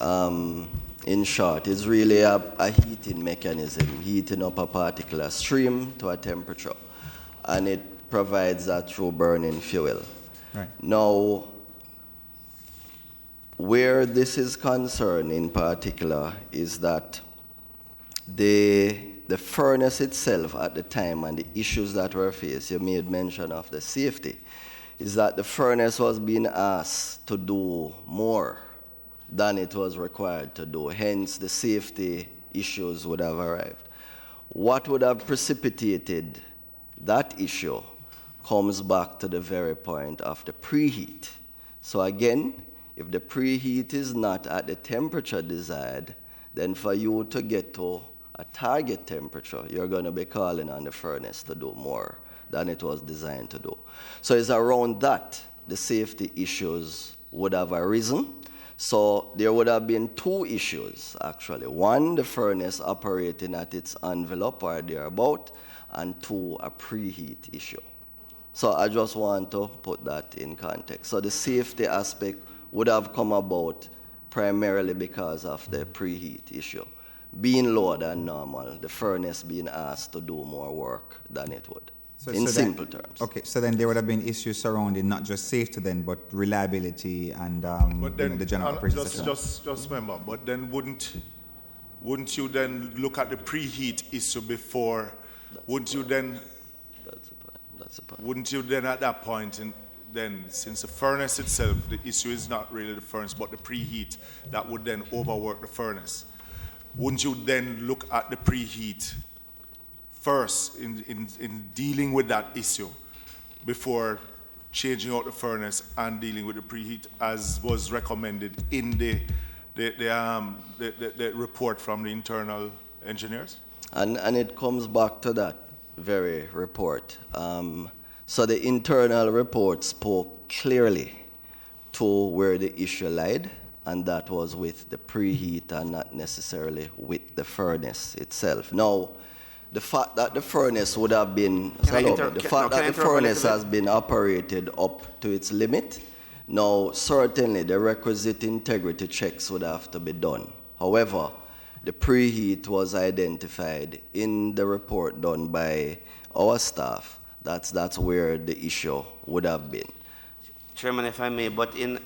in short, is really a heating mechanism, heating up a particular stream to a temperature, and it provides that through burning fuel. Right. Now, where this is concerned in particular is that the furnace itself at the time and the issues that were faced, you made mention of the safety, is that the furnace was being asked to do more than it was required to do. Hence, the safety issues would have arrived. What would have precipitated that issue comes back to the very point of the preheat. So again, if the preheat is not at the temperature desired, then for you to get to a target temperature, you're going to be calling on the furnace to do more than it was designed to do. So it's around that the safety issues would have arisen. So there would have been two issues, actually. One, the furnace operating at its envelope or thereabout, and two, a preheat issue. So I just want to put that in context. So the safety aspect would have come about primarily because of the preheat issue. Being lower than normal, the furnace being asked to do more work than it would, in simple terms. Okay, so then there would have been issues surrounding not just safety then, but reliability and the general operations. Just remember, but then wouldn't you then look at the preheat issue before? Wouldn't you then? That's the point. Wouldn't you then at that point, and then since the furnace itself, the issue is not really the furnace, but the preheat that would then overwork the furnace. Wouldn't you then look at the preheat first in dealing with that issue before changing out the furnace and dealing with the preheat, as was recommended in the report from the internal engineers? And it comes back to that very report. So the internal report spoke clearly to where the issue lied, and that was with the preheat and not necessarily with the furnace itself. Now, the fact that the furnace would have been, has been operated up to its limit, now certainly the requisite integrity checks would have to be done. However, the preheat was identified in the report done by our staff. That's where the issue would have been. Chairman, if I may, but in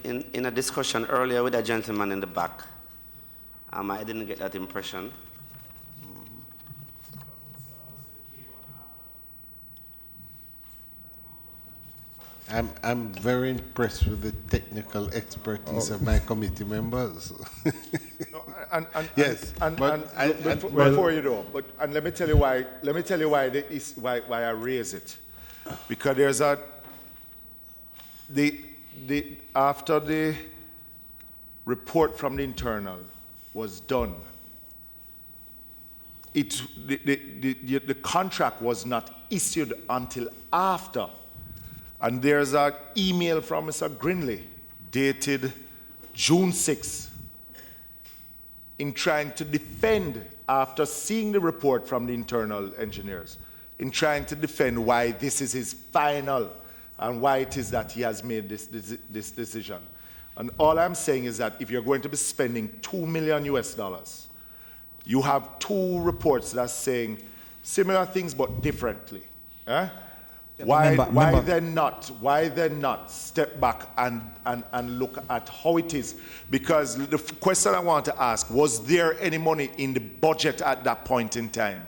a discussion earlier with a gentleman in the back, I didn't get that impression. I'm very impressed with the technical expertise of my committee members. Before you do, and let me tell you why. Let me tell you why I raise it, because there's after the report from the internal was done, the contract was not issued until after. And there's an email from Mr. Grinley dated June 6th in trying to defend, after seeing the report from the internal engineers, in trying to defend why this is his final and why it is that he has made this decision. And all I'm saying is that if you're going to be spending $2 million US, you have two reports that's saying similar things but differently. Eh? Why then not step back and look at how it is? Because the question I want to ask, was there any money in the budget at that point in time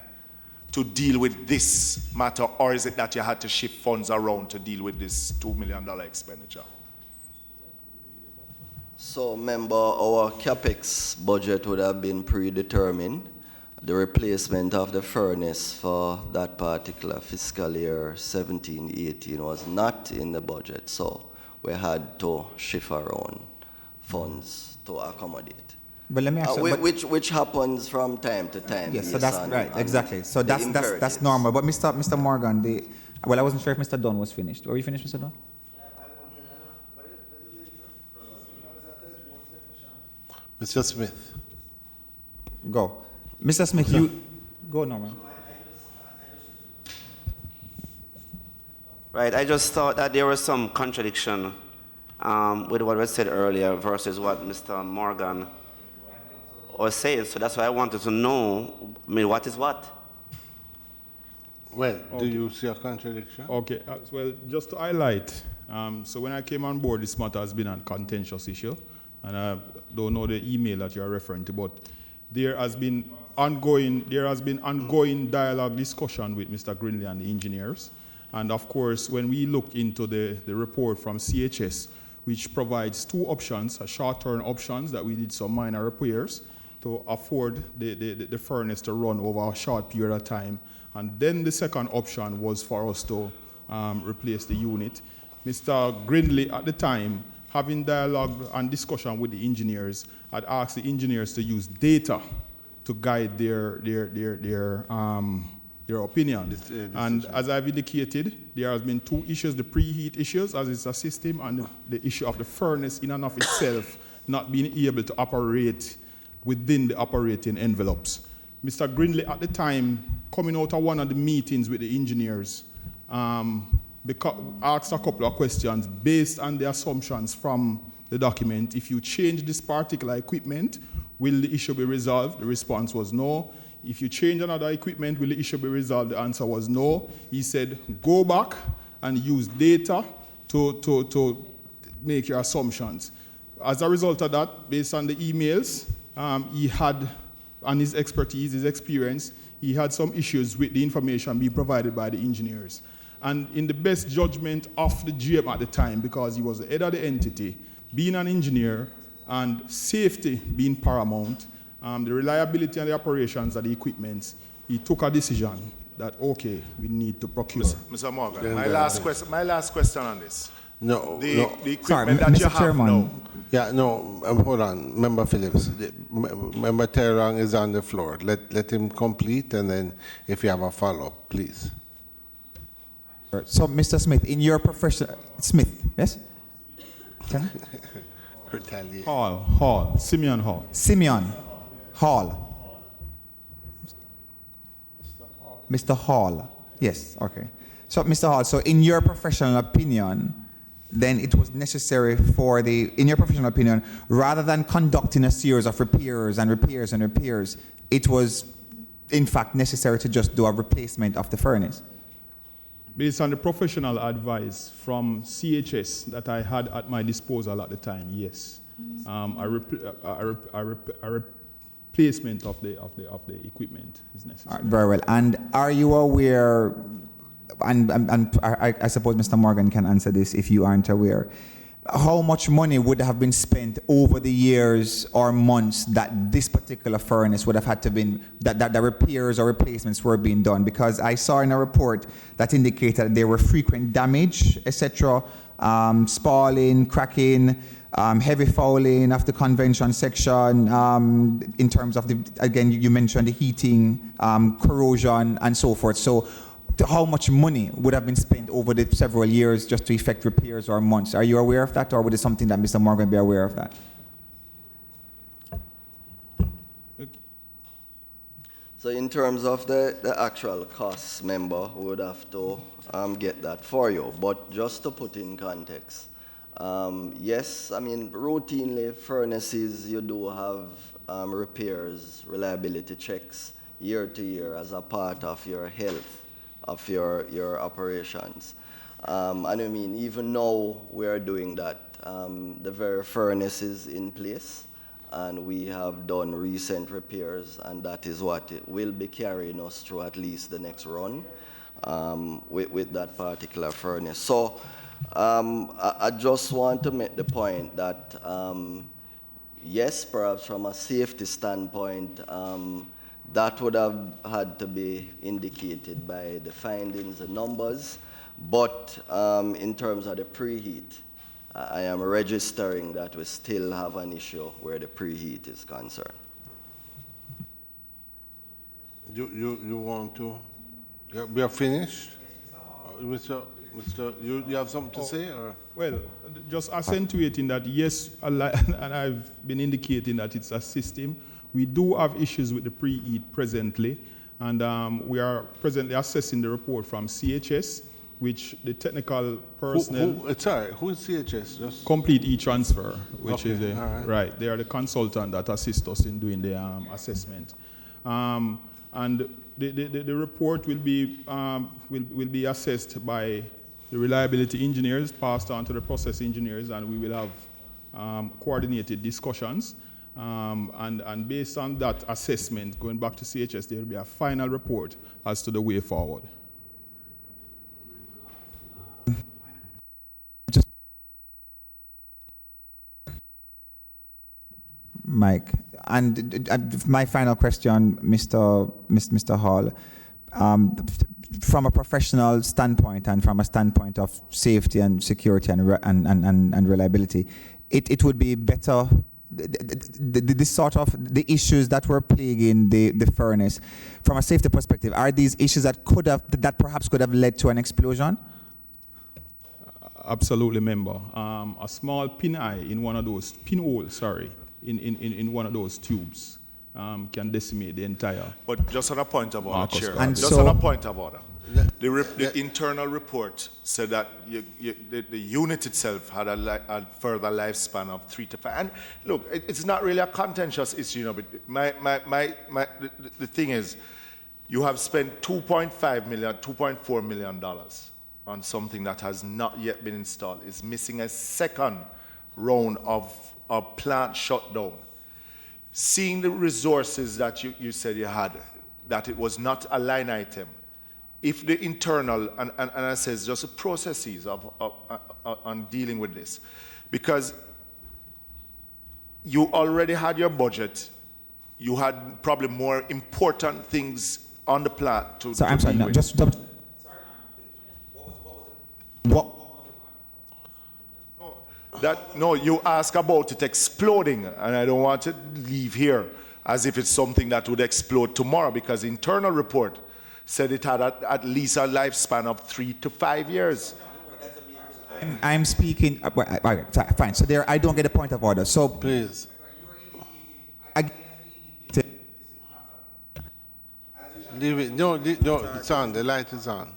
to deal with this matter, or is it that you had to shift funds around to deal with this $2 million expenditure? So, member, our capex budget would have been predetermined. The replacement of the furnace for that particular fiscal year 17-18 was not in the budget, so we had to shift our own funds to accommodate. But let me ask you, which happens from time to time. Yes, so that's right, exactly. So that's normal. But Mr. Morgan, well, I wasn't sure if Mr. Dunn was finished. Were you finished, Mr. Dunn? Mr. Smith. Go. Mr. Smith, you go, Norman. Right, I just thought that there was some contradiction with what was said earlier versus what Mr. Morgan was saying. So that's why I wanted to know, what is what? Well, do you see a contradiction? Okay, well, just to highlight, so when I came on board, this matter has been a contentious issue, and I don't know the email that you're referring to, but there has been ongoing dialogue, discussion with Mr. Grindley and the engineers. And of course, when we look into the report from CHS, which provides two options, short-term options that we did some minor repairs to afford the furnace to run over a short period of time. And then the second option was for us to replace the unit. Mr. Grindley at the time, having dialogue and discussion with the engineers, had asked the engineers to use data to guide their opinion. And as I've indicated, there has been two issues, the preheat issues as it's a system, and the issue of the furnace in and of itself not being able to operate within the operating envelopes. Mr. Grindley at the time, coming out of one of the meetings with the engineers, asked a couple of questions based on the assumptions from the document. If you change this particular equipment, will the issue be resolved? The response was no. If you change another equipment, will the issue be resolved? The answer was no. He said, go back and use data to make your assumptions. As a result of that, based on the emails, he had, and his expertise, his experience, he had some issues with the information being provided by the engineers. And in the best judgment of the GM at the time, because he was the head of the entity, being an engineer and safety being paramount, the reliability and the operations of the equipment, he took a decision that, okay, we need to procure. Mr. Morgan, my last question on this. No, the equipment sorry, that Mr. you have Chairman. now. Yeah, no, hold on. Member Phillips. Member Terang is on the floor. Let him complete, and then if you have a follow-up, please. So, Mr. Smith, in your profession, Smith, yes? Can I? Retaliate. Hall, Simeon Hall. Simeon Hall. Mr. Hall. Yes, okay. So, Mr. Hall, so in your professional opinion, then it was necessary for in your professional opinion, rather than conducting a series of repairs, it was, in fact, necessary to just do a replacement of the furnace? Based on the professional advice from CHS that I had at my disposal at the time, yes. A replacement of the equipment is necessary. Very well. And are you aware, and I suppose Mr. Morgan can answer this if you aren't aware, how much money would have been spent over the years or months that this particular furnace would have had to been, that the repairs or replacements were being done? Because I saw in a report that indicated there were frequent damage, etc., spalling, cracking, heavy fouling of the convention section, in terms of again, you mentioned the heating, corrosion, and so forth. So how much money would have been spent over the several years just to effect repairs or months? Are you aware of that, or would it something that Mr. Morgan be aware of that? So in terms of the actual costs, member, we would have to get that for you. But just to put in context, Yes, I mean, routinely, furnaces, you do have repairs, reliability checks year to year as a part of your health, of your operations. And I mean, even now we are doing that. The very furnace is in place, and we have done recent repairs, and that is what it will be carrying us through at least the next run with that particular furnace. So I just want to make the point that yes, perhaps from a safety standpoint, that would have had to be indicated by the findings and numbers, but in terms of the preheat, I am registering that we still have an issue where the preheat is concerned. You want to? Yeah, we are finished? Mr. You have something to say? Or? Well, just accentuating that, yes, and I've been indicating that it's a system. We do have issues with the preheat presently, and we are presently assessing the report from CHS, which the technical personnel... Who is CHS? Just Complete e-transfer, which okay, is right. They are the consultant that assist us in doing the assessment, and the report will be assessed by the reliability engineers, passed on to the process engineers, and we will have coordinated discussions. And based on that assessment, going back to CHS, there will be a final report as to the way forward. Mike, and my final question, Mr. Hall, from a professional standpoint and from a standpoint of safety and security and reliability, it would be better, this sort of the issues that were plaguing the furnace, from a safety perspective, are these issues that perhaps could have led to an explosion? Absolutely, member. A small pinhole in one of those in one of those tubes can decimate the entire. But just on a point of order, Chair. And just on a point of order. The internal report said that the unit itself had a further lifespan of 3 to 5. And look, it's not really a contentious issue, but the thing is, you have spent $2.4 million on something that has not yet been installed. It's missing a second round of plant shutdown. Seeing the resources that you said you had, that it was not a line item, if the internal, and I says just the processes on dealing with this, because you already had your budget, you had probably more important things on the plant to I'm sorry, no, just what? No, you ask about it exploding, and I don't want to leave here as if it's something that would explode tomorrow, because the internal report said it had at least a lifespan of 3 to 5 years. I'm speaking. Fine. So there, I don't get a point of order. So please. Leave it. No, it's on. The light is on.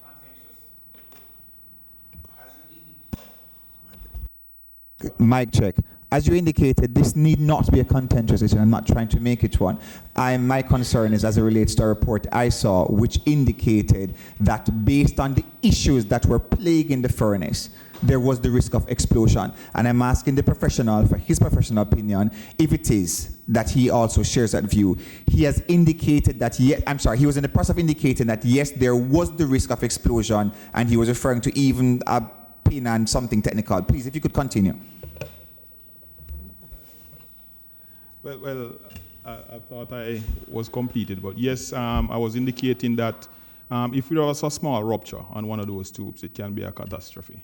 Mic check. As you indicated, this need not be a contentious issue. I'm not trying to make it one. My concern is as it relates to a report I saw, which indicated that based on the issues that were plaguing the furnace, there was the risk of explosion. And I'm asking the professional for his professional opinion, if it is that he also shares that view. He has indicated that, he was in the process of indicating that yes, there was the risk of explosion, and he was referring to even a pin and something technical. Please, if you could continue. Well, I thought I was completed, but yes, I was indicating that if there was a small rupture on one of those tubes, it can be a catastrophe.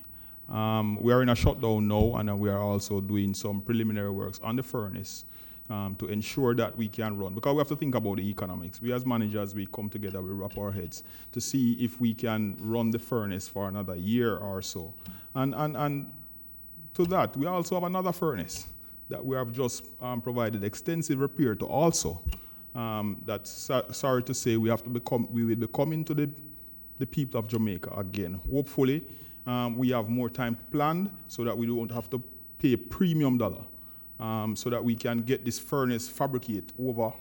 We are in a shutdown now, and we are also doing some preliminary works on the furnace to ensure that we can run, because we have to think about the economics. We as managers, we come together, we wrap our heads to see if we can run the furnace for another year or so. And to that, we also have another furnace that we have just provided extensive repair to also. That's sorry to say we will be coming to the people of Jamaica again, hopefully, we have more time planned so that we don't have to pay premium dollar, so that we can get this furnace fabricated over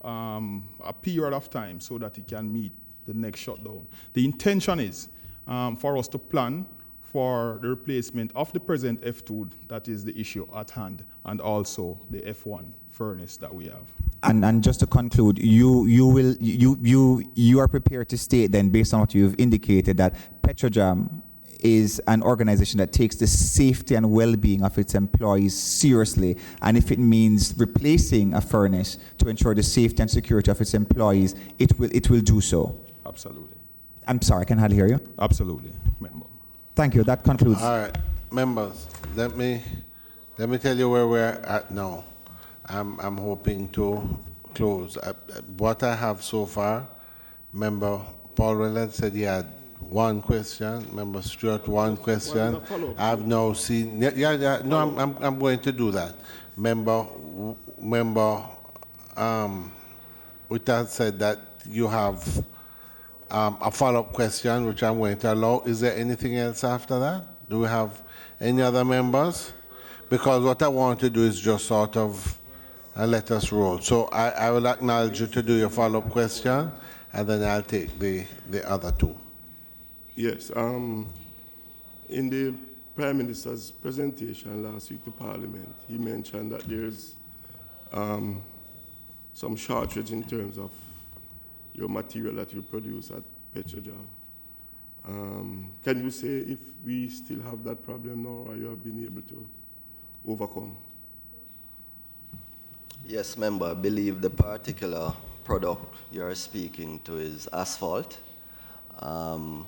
a period of time so that it can meet the next shutdown. The intention is for us to plan for the replacement of the present F2, that is the issue at hand, and also the F1 furnace that we have. And just to conclude, you are prepared to state then, based on what you've indicated, that Petrojam is an organization that takes the safety and well-being of its employees seriously, and if it means replacing a furnace to ensure the safety and security of its employees, it will do so. Absolutely. I'm sorry, I can hardly hear you. Absolutely, member. Thank you. That concludes. All right, members, let me tell you where we're at now. I'm hoping to close. What I have so far, Member Paul Rowland said he had one question. Member Stewart, one question. I've now seen. Yeah. No, I'm going to do that. Member, with that said, that you have a follow-up question, which I'm going to allow. Is there anything else after that? Do we have any other members? Because what I want to do is just sort of let us roll. So I will acknowledge you to do your follow-up question, and then I'll take the other two. Yes. In the Prime Minister's presentation last week to Parliament, he mentioned that there's some shortage in terms of your material that you produce at Petrojam. Can you say if we still have that problem now, or you have been able to overcome? Yes, member. I believe the particular product you're speaking to is asphalt.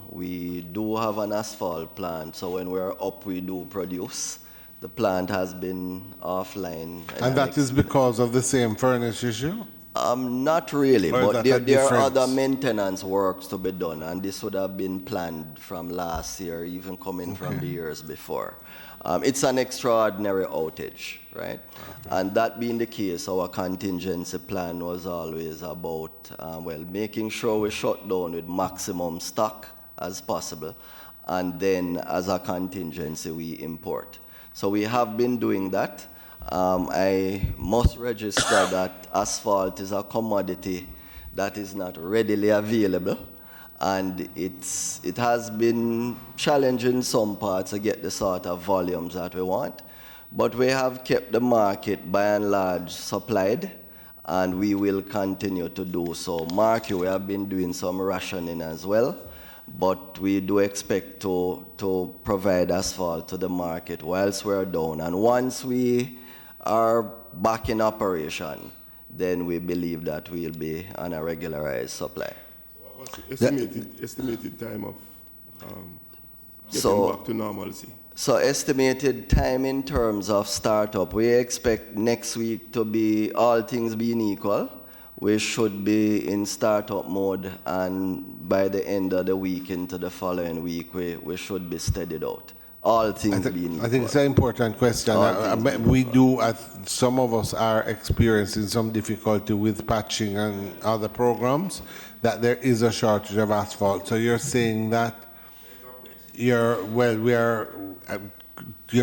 We do have an asphalt plant, so when we're up, we do produce. The plant has been offline. And that is because of the same furnace issue? Not really, but there are other difference? maintenance works to be done, and this would have been planned from last year, even coming from the years before. It's an extraordinary outage, right? And that being the case, our contingency plan was always about, making sure we shut down with maximum stock as possible, and then as a contingency, we import. So we have been doing that. I must register that asphalt is a commodity that is not readily available, and it has been challenging in some parts to get the sort of volumes that we want, but we have kept the market by and large supplied, and we will continue to do so. Mark, we have been doing some rationing as well, but we do expect to provide asphalt to the market whilst we're down, and once we are back in operation, then we believe that we'll be on a regularized supply. What's the estimated time of getting back to normalcy? So estimated time in terms of startup, we expect next week to be, all things being equal, we should be in startup mode, and by the end of the week into the following week, we should be steadied out. All things being equal. I think it's an important question. Some of us are experiencing some difficulty with patching and other programs, that there is a shortage of asphalt. So you're saying that you're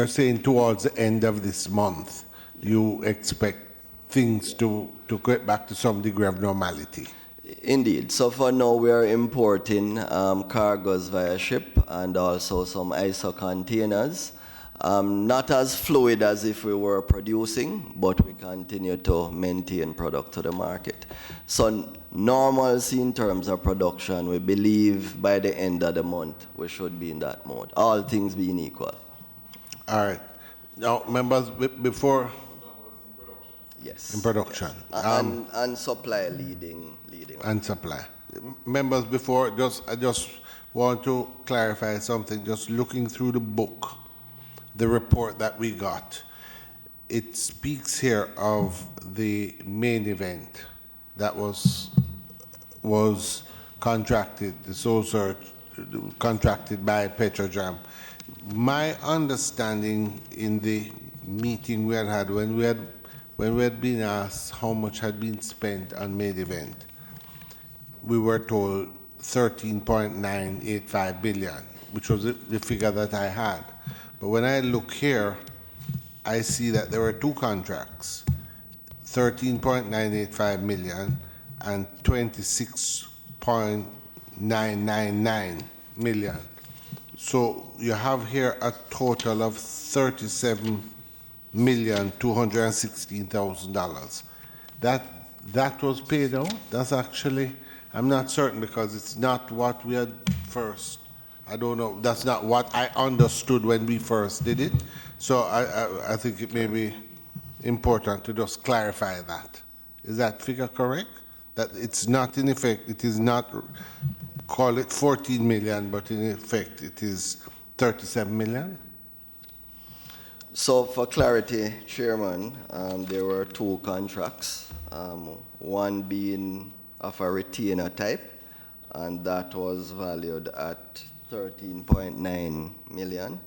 saying towards the end of this month, you expect things to get back to some degree of normality? Indeed. So for now, we are importing cargoes via ship and also some ISO containers. Not as fluid as if we were producing, but we continue to maintain product to the market. So normalcy in terms of production, we believe by the end of the month, we should be in that mode, all things being equal. All right. Now, members, before... Yes. In production. And supply leading. And supply. Members, before, I just want to clarify something. Just looking through the book, the report that we got, it speaks here of the main event that was contracted, the sole search, contracted by Petrojam. My understanding in the meeting we had when we had been asked how much had been spent on main event, we were told 13.985 billion, which was the figure that I had. But when I look here, I see that there were two contracts, 13.985 million and 26.999 million. So you have here a total of $37,216,000. That was paid out. That's actually, I'm not certain because it's not what we had first. I don't know. That's not what I understood when we first did it. So I think it may be important to just clarify that. Is that figure correct? That it's not in effect, it is not, call it 14 million, but in effect it is 37 million? So for clarity, Chairman, there were two contracts, one being of a retainer type, and that was valued at 13.9 million,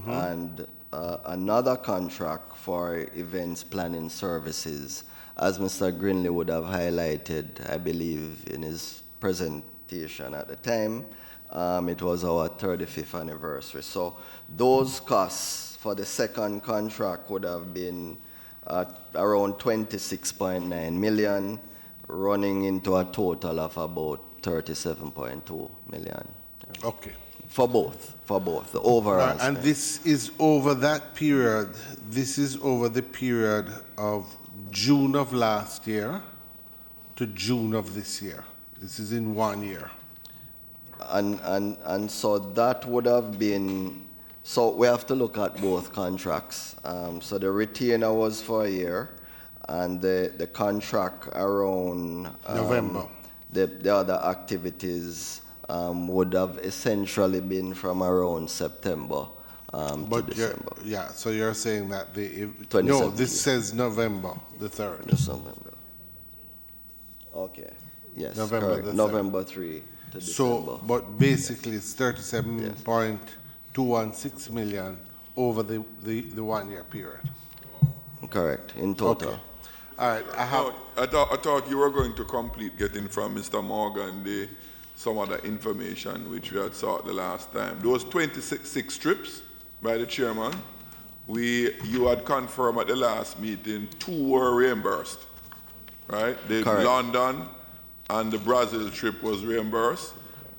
and another contract for events planning services, as Mr. Greenlee would have highlighted, I believe, in his presentation at the time. It was our 35th anniversary. So those costs for the second contract would have been around 26.9 million, running into a total of about 37.2 million. Okay. For both, the overall. And this is over that period, this is over the period of June of last year to June of this year. This is in 1 year. And so that would have been, so we have to look at both contracts. So the retainer was for a year, and the contract around November. The other activities would have essentially been from around September to December. Yeah, so you're saying that no, this says November the 3rd. Just November. Okay, yes, November correct. November 3 to December. So, but basically it's 37.216 million over the 1 year period. Correct, in total. Okay. All right, I thought you were going to complete getting from Mr. Morgan some other information which we had sought the last time. Those 26 trips by the chairman, you had confirmed at the last meeting 2 were reimbursed, right? The Correct. London and the Brazil trip was reimbursed,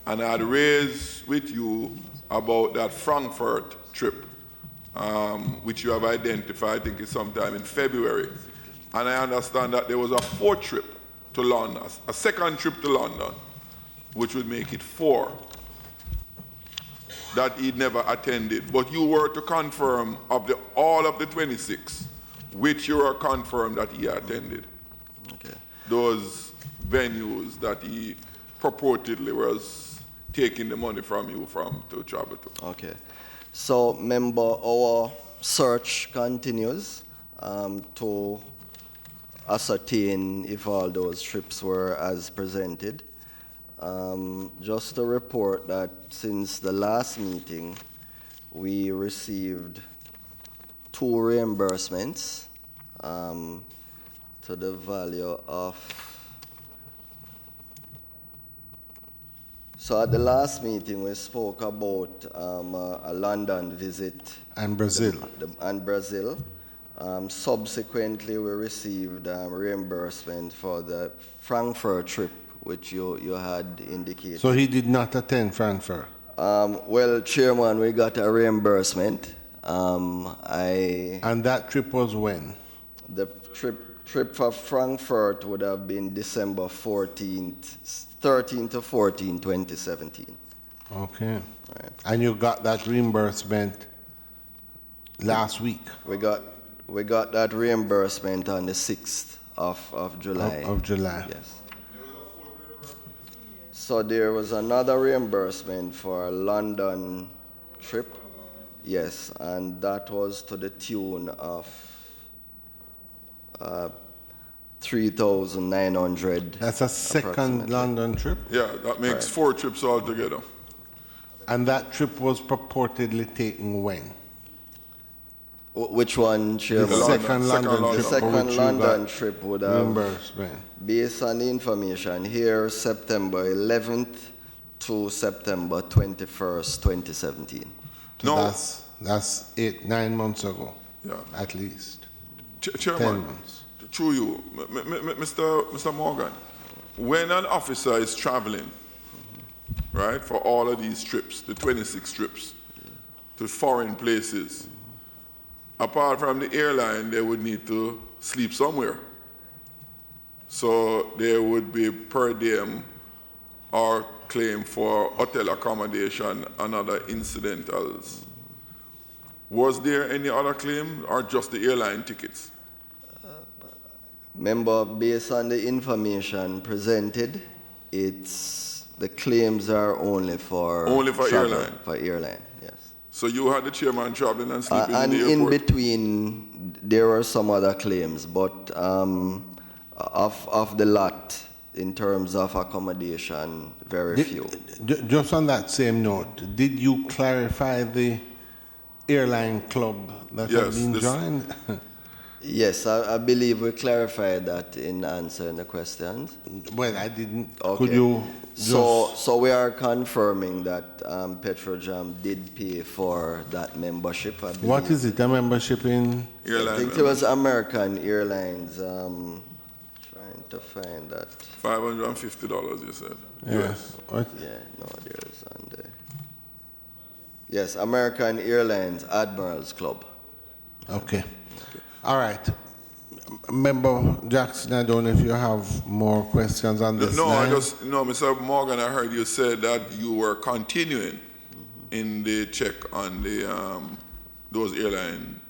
and I had raised with you about that Frankfurt trip, which you have identified, I think it's sometime in February. And I understand that there was a 4th trip to London, a second trip to London, which would make it 4 that he never attended. But you were to confirm of all of the 26, which you were confirmed that he attended. Okay. Those venues that he purportedly was taking the money from you to travel to. Okay. So, member, our search continues to ascertain if all those trips were as presented. Just to report that since the last meeting, we received 2 reimbursements to the value of. So at the last meeting, we spoke about a London visit. And Brazil. And Brazil. Subsequently, we received reimbursement for the Frankfurt trip, which you had indicated. So he did not attend Frankfurt? Well, Chairman, we got a reimbursement. And that trip was when? The trip for Frankfurt would have been December 13 to 14, 2017. Okay. Right. And you got that reimbursement last week? We got that reimbursement on the 6th of July. Of July. Yes. So there was another reimbursement for a London trip, yes, and that was to the tune of 3,900. That's a second London trip? Yeah, that makes 4 trips altogether. And that trip was purportedly taken when? Which one, Chairman? The second London trip. The second London trip would have, reimbursement. based on the information here, September 11th to September 21st, 2017. So No. that's 9 months ago, Yeah. at least. Chairman, 10 months. through you, Mr. Morgan, when an officer is traveling, right, for all of these trips, the 26 trips, to foreign places, apart from the airline, they would need to sleep somewhere. So there would be per diem or claim for hotel accommodation and other incidentals. Was there any other claim or just the airline tickets? Member, based on the information presented, the claims are only for travel, airline? For airline, yes. So you had the chairman traveling and sleeping And in the in airport? between, there were some other claims, but of the lot, in terms of accommodation, very few. Just on that same note, did you clarify the airline club that Yes, has been this- joined? Yes, I believe we clarified that in answering the questions. Well, I didn't. Okay. Could you just... So we are confirming that Petrojam did pay for that membership. I What believe. is it, a membership in? Airline I think it was American Airlines. Trying to find that. $550, you said. Yes. What? Yeah, no, there's on there. Yes, American Airlines Admirals Club. Okay. All right. Member Jackson, I don't know if you have more questions on this. No, line. Mr. Morgan, I heard you said that you were continuing in the check on the those airline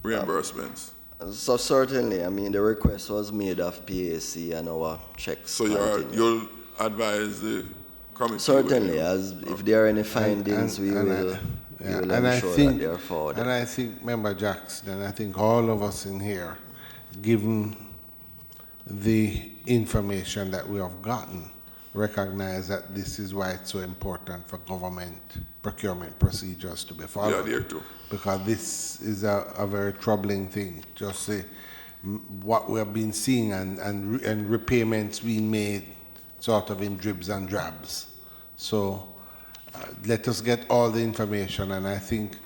reimbursements. So certainly, I mean, the request was made of PAC and our checks. So you'll advise the committee? Certainly, as if there are any findings, we will ensure that they are forwarded. And I think, Member Jackson, and I think all of us in here, given the information that we have gotten, recognize that this is why it's so important for government procurement procedures to be followed. Yeah, there too. Because this is a very troubling thing. Just say what we have been seeing and repayments being made sort of in dribs and drabs. So let us get all the information, and I think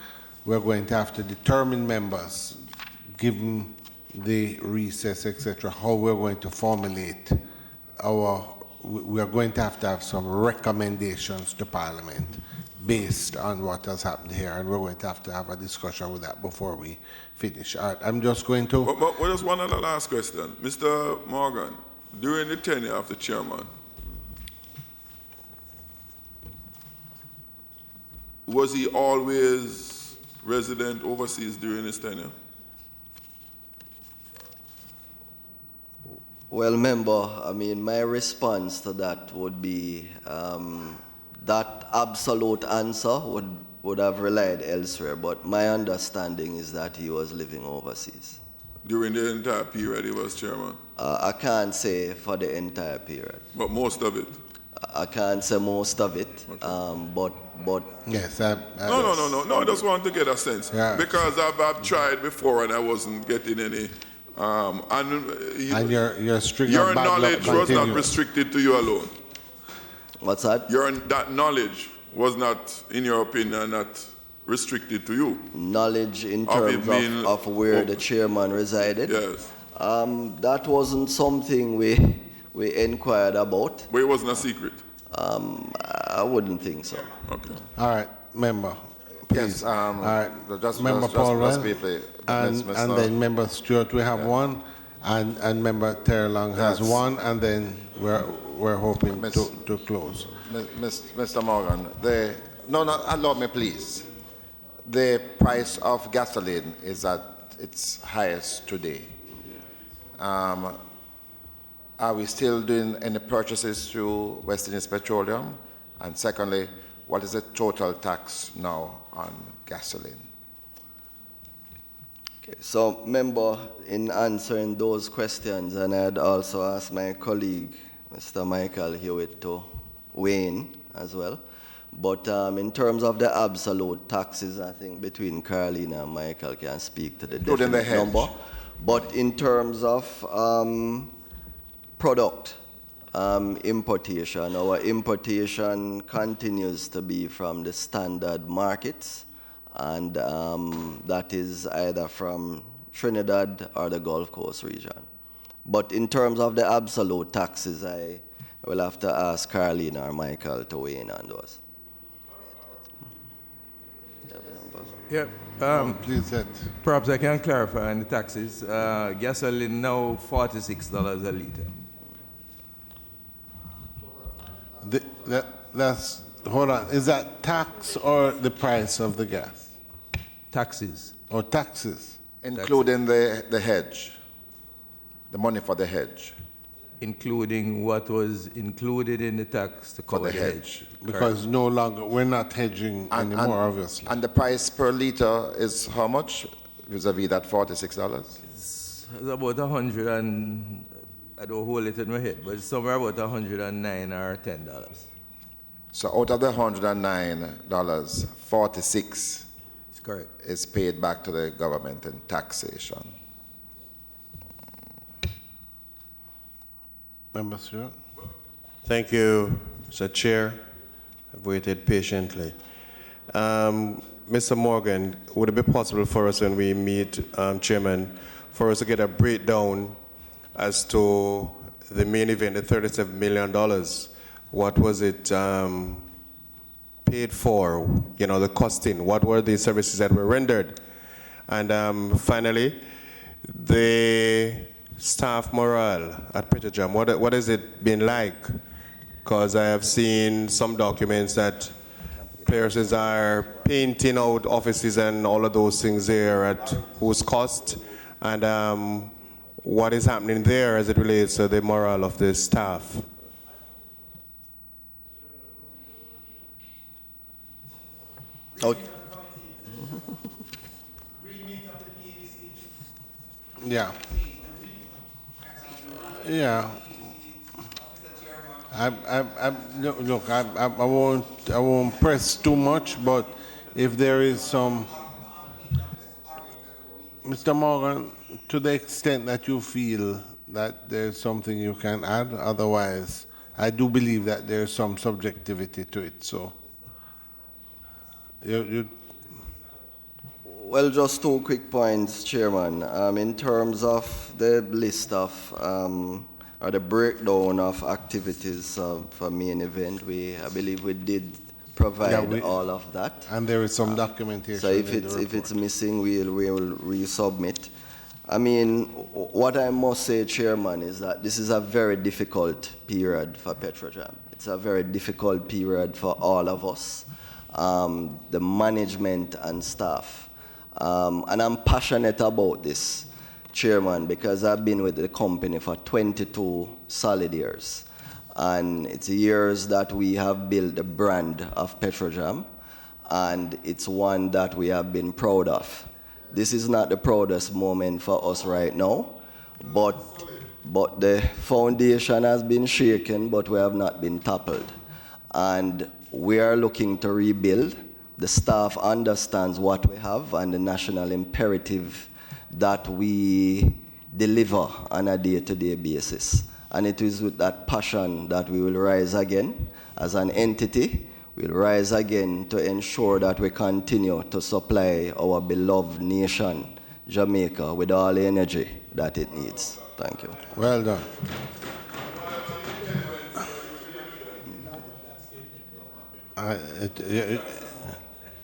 we're going to have to determine, members, given the recess, etc., how we're going to formulate we are going to have some recommendations to Parliament based on what has happened here, and we're going to have a discussion with that before we finish. All right, I'm just going to... But just one other last question. Mr. Morgan, during the tenure of the chairman, was he always resident overseas during his tenure? Well, member, I mean, my response to that would be that absolute answer would have relied elsewhere, but my understanding is that he was living overseas. During the entire period he was chairman? I can't say for the entire period. But most of it? I can't say most of it, but yes. No, I just want to get a sense. Yeah. Because I've tried before and I wasn't getting any. And your string your of bad luck knowledge was not continues. restricted to you alone. What's that? That knowledge was not, in your opinion, not restricted to you. Knowledge in terms of where the chairman resided? Yes. That wasn't something we inquired about. But it wasn't a secret? I wouldn't think so. Okay. All right, member. Please. Yes, all right. Member just Paul, briefly. and then Member Stewart, we have one, and Member Terlong has one, and then we're hoping to close. Mr. Morgan, allow me please. The price of gasoline is at its highest today. Are we still doing any purchases through West Indies Petroleum? And secondly, what is the total tax now on gasoline? Okay, so, member, in answering those questions, and I'd also ask my colleague, Mr. Michael Hewitt, to weigh in as well. But in terms of the absolute taxes, I think between Carolina and Michael can speak to the definite number. But in terms of product, Importation. Our importation continues to be from the standard markets, and that is either from Trinidad or the Gulf Coast region. But in terms of the absolute taxes, I will have to ask Caroline or Michael to weigh in on those. Yeah, please, perhaps I can clarify on the taxes. Gasoline now $46 a liter. Hold on. Is that tax or the price of the gas? Taxes. Or taxes? Including the hedge, the money for the hedge. Including what was included in the tax to cover the hedge. Because no longer, we're not hedging anymore, obviously. And the price per liter is how much vis-a-vis that $46? It's about 100 and, I don't hold it in my head, but it's somewhere about $109 or $10. So out of the $109, 46 is correct. Is paid back to the government in taxation. Member Stewart. Thank you, Mr. Chair. I've waited patiently. Mr. Morgan, would it be possible for us when we meet Chairman, for us to get a breakdown as to the main event, the $37 million? What was it paid for? You know, the costing. What were the services that were rendered? And finally, the staff morale at Preheat, what has it been like? Because I have seen some documents that persons are painting out offices and all of those things there at whose cost, and what is happening there as it relates to the morale of the staff. Okay. Yeah. Yeah. Look, I won't press too much, but if there is some, Mr. Morgan, to the extent that you feel that there's something you can add, otherwise, I do believe that there's some subjectivity to it. So, Well, just two quick points, Chairman. In terms of the list of, or the breakdown of activities for main event, I believe we did provide all of that. And there is some documentation. So if it's missing, we will resubmit. I mean, what I must say, Chairman, is that this is a very difficult period for Petrojam. It's a very difficult period for all of us, the management and staff. And I'm passionate about this, Chairman, because I've been with the company for 22 solid years. And it's years that we have built the brand of Petrojam, and it's one that we have been proud of. This is not the proudest moment for us right now, but the foundation has been shaken, but we have not been toppled. And we are looking to rebuild. The staff understands what we have and the national imperative that we deliver on a day-to-day basis. And it is with that passion that we will rise again as an entity. We'll rise again to ensure that we continue to supply our beloved nation, Jamaica, with all the energy that it needs. Thank you. Well done.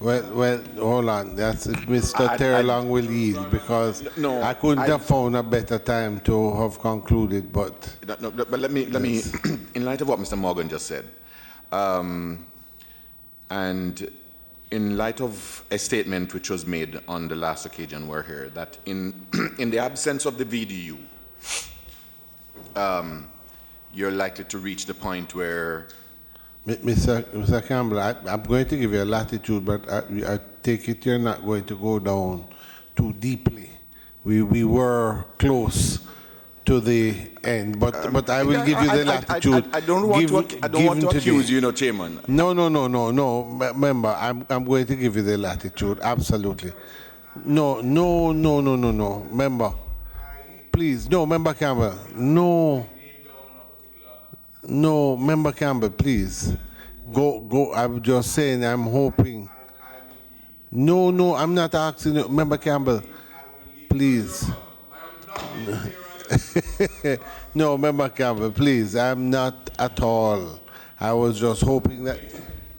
Well, hold on. That's it. Mr. Terlong will yield, because no, I couldn't have found a better time to have concluded. But but let me in light of what Mr. Morgan just said, and in light of a statement which was made on the last occasion we're here, that in the absence of the VDU, you're likely to reach the point where. Mr. Campbell, I'm going to give you a latitude, but I take it you're not going to go down too deeply. We were close to the end, but I will give you the latitude. I don't want to accuse you, Chairman. No. Member, I'm going to give you the latitude. Absolutely. No. Member, please. No, Member Campbell. No. No, Member Campbell, please. Go. I'm just saying, I'm hoping. No, I'm not asking you. Member Campbell, please. No, Member Campbell, please. I'm not at all. I was just hoping that.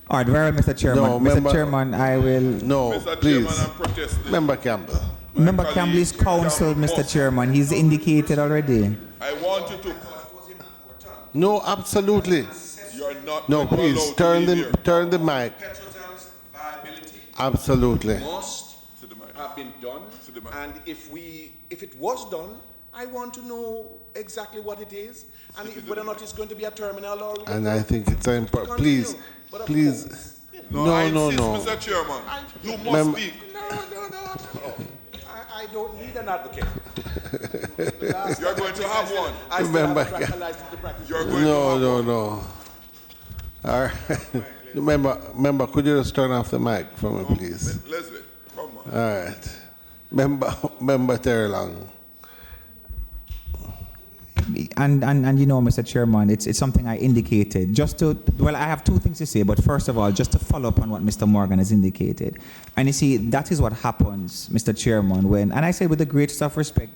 All right, very well, Mr. Chairman. No, Mr. Chairman, I will. No, Mr. please. Chairman, I'm protesting. Member Campbell. Member Campbell is counsel, Mr. Chairman. He's indicated already. I want you to. No, absolutely. You're not. No, please allowed to leave here. turn the mic. Absolutely. Must have been done, and if it was done, I want to know exactly what it is, and whether or not it's going to be a terminal or. And I think it's important. Please. No, No. Mr. Chairman. You must speak. No. I don't need an advocate. You're going to have one. I still Remember, have a license to practice. You're going to have one. No. All right. Member, could you just turn off the mic for me, please? Leslie, come on. All right. Member Terry Long. And you know, Mr. Chairman, it's something I indicated. I have two things to say, but first of all, just to follow up on what Mr. Morgan has indicated. And you see, that is what happens, Mr. Chairman, when, and I say with the greatest of respect,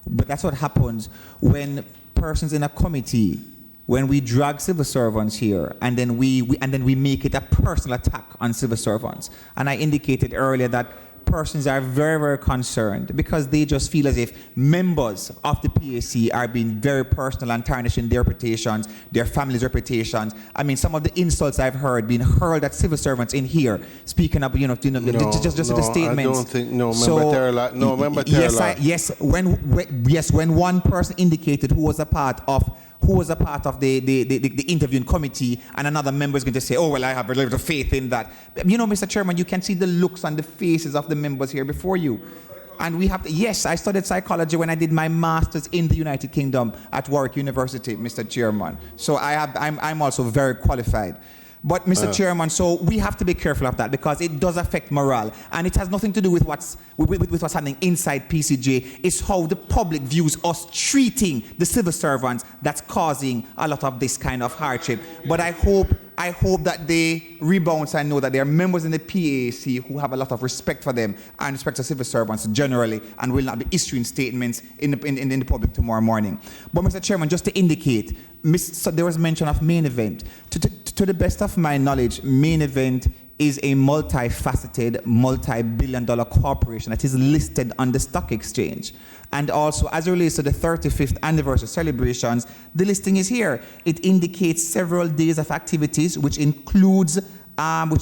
but that's what happens when persons in a committee, when we drag civil servants here, and then we make it a personal attack on civil servants. And I indicated earlier that persons are very, very concerned because they just feel as if members of the PAC are being very personal and tarnishing their reputations, their families' reputations. I mean, some of the insults I've heard being hurled at civil servants in here, speaking up, just the statements. I don't think, Member Terla. Yes, when one person indicated who was a part of the interviewing committee, and another member is going to say, oh, well, I have a little faith in that. You know, Mr. Chairman, you can see the looks on the faces of the members here before you. And we have to, yes, I studied psychology when I did my master's in the United Kingdom at Warwick University, Mr. Chairman. So I'm also very qualified. But, Mr. Chairman, so we have to be careful of that because it does affect morale. And it has nothing to do with what's happening inside PCJ. It's how the public views us treating the civil servants that's causing a lot of this kind of hardship. But I hope that they rebound and know that there are members in the PAC who have a lot of respect for them and respect for civil servants generally and will not be issuing statements in the public tomorrow morning. But, Mr. Chairman, just to indicate, there was mention of main event. To the best of my knowledge, main event is a multifaceted, multi-billion-dollar corporation that is listed on the stock exchange. And also, as it relates to the 35th anniversary celebrations, the listing is here. It indicates several days of activities, which includes an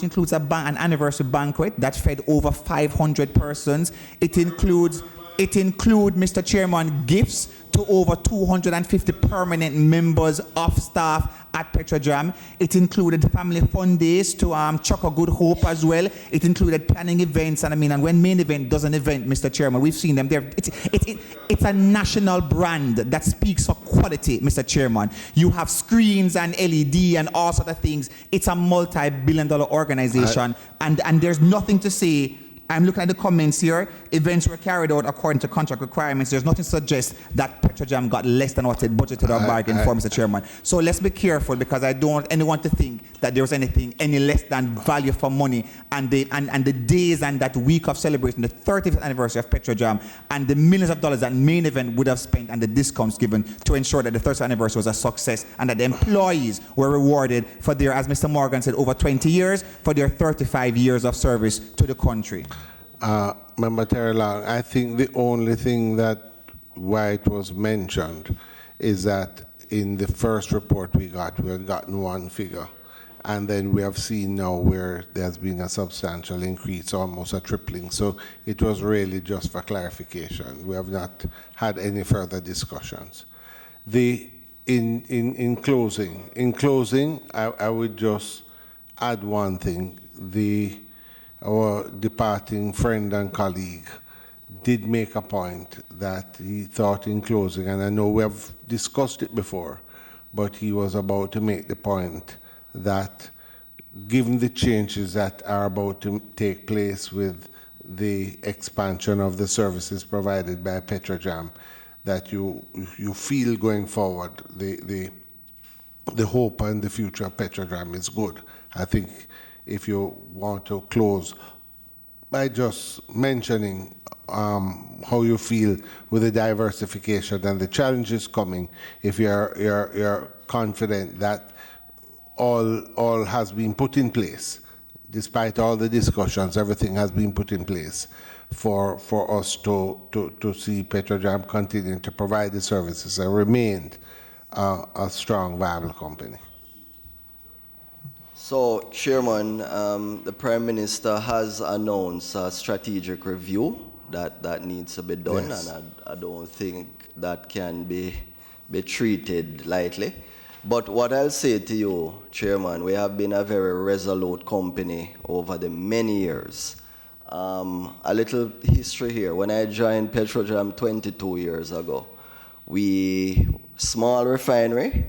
anniversary banquet that fed over 500 persons. It includes, Mr. Chairman, gifts to over 250 permanent members of staff at Petrojam. It included family fun days to Chuck a Good Hope as well. It included planning events, and when main event does an event, Mr. Chairman, we've seen them there. It's a national brand that speaks for quality, Mr. Chairman. You have screens and LED and all sorts of things. It's a multi-billion-dollar organization, and there's nothing to say. I'm looking at the comments here. Events were carried out according to contract requirements. There's nothing to suggest that Petrojam got less than what it budgeted or bargained for, Mr. Chairman. So let's be careful because I don't want anyone to think that there was anything any less than value for money. And the days and that week of celebration, the 30th anniversary of Petrojam, and the millions of dollars that main event would have spent and the discounts given to ensure that the 30th anniversary was a success and that the employees were rewarded for their, as Mr. Morgan said, over 20 years, for their 35 years of service to the country. Member Terry Long, I think the only thing that why it was mentioned is that in the first report we had gotten one figure, and then we have seen now where there's been a substantial increase, almost a tripling. So it was really just for clarification. We have not had any further discussions. In closing, I would just add one thing. Our departing friend and colleague did make a point that he thought in closing, and I know we have discussed it before, but he was about to make the point that given the changes that are about to take place with the expansion of the services provided by Petrojam, that you feel going forward, the the hope and the future of Petrojam is good. I think if you want to close by just mentioning how you feel with the diversification and the challenges coming, if you're confident that all has been put in place, despite all the discussions, everything has been put in place for us to see Petrojam continue to provide the services and remain a strong, viable company. So, Chairman, the Prime Minister has announced a strategic review that needs to be done, Yes. and I don't think that can be treated lightly. But what I'll say to you, Chairman, we have been a very resolute company over the many years. A little history here. When I joined Petrojam 22 years ago, small refinery,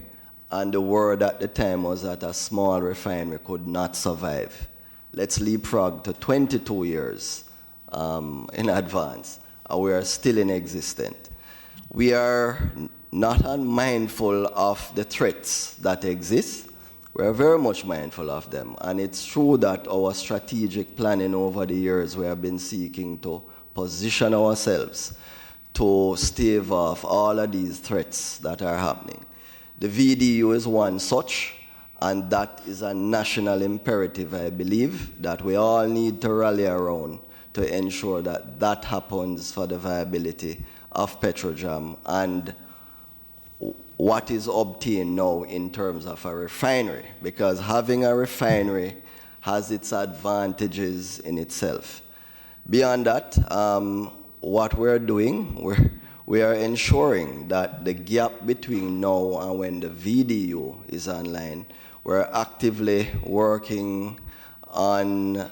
and the word at the time was that a small refinery could not survive. Let's leapfrog to 22 years in advance, and we are still in existence. We are not unmindful of the threats that exist. We are very much mindful of them, and it's true that our strategic planning over the years, we have been seeking to position ourselves to stave off all of these threats that are happening. The VDU is one such, and that is a national imperative, I believe, that we all need to rally around to ensure that that happens for the viability of Petrojam and what is obtained now in terms of a refinery, because having a refinery has its advantages in itself. Beyond that, what we're doing, we are ensuring that the gap between now and when the VDU is online, we're actively working on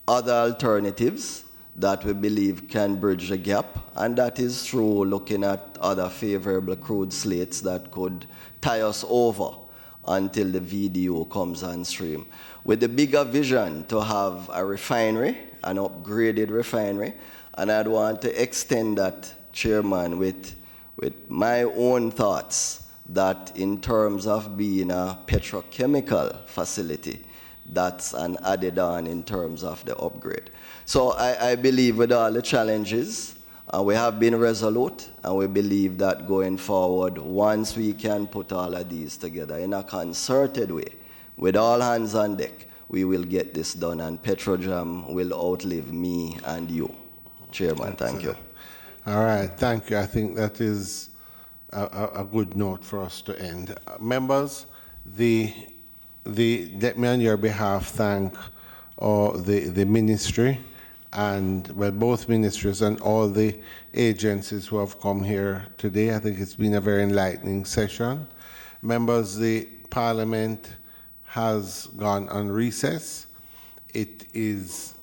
other alternatives that we believe can bridge the gap, and that is through looking at other favorable crude slates that could tie us over until the VDU comes on stream. With the bigger vision to have a refinery, an upgraded refinery, and I'd want to extend that, Chairman, with my own thoughts that in terms of being a petrochemical facility, that's an added on in terms of the upgrade. So I believe with all the challenges, we have been resolute, and we believe that going forward, once we can put all of these together in a concerted way, with all hands on deck, we will get this done, and Petrojam will outlive me and you. Chairman, thank you. All right, thank you. I think that is a good note for us to end. Members, let me on your behalf thank the ministry and, well, both ministries and all the agencies who have come here today. I think it's been a very enlightening session. Members, the Parliament has gone on recess. It is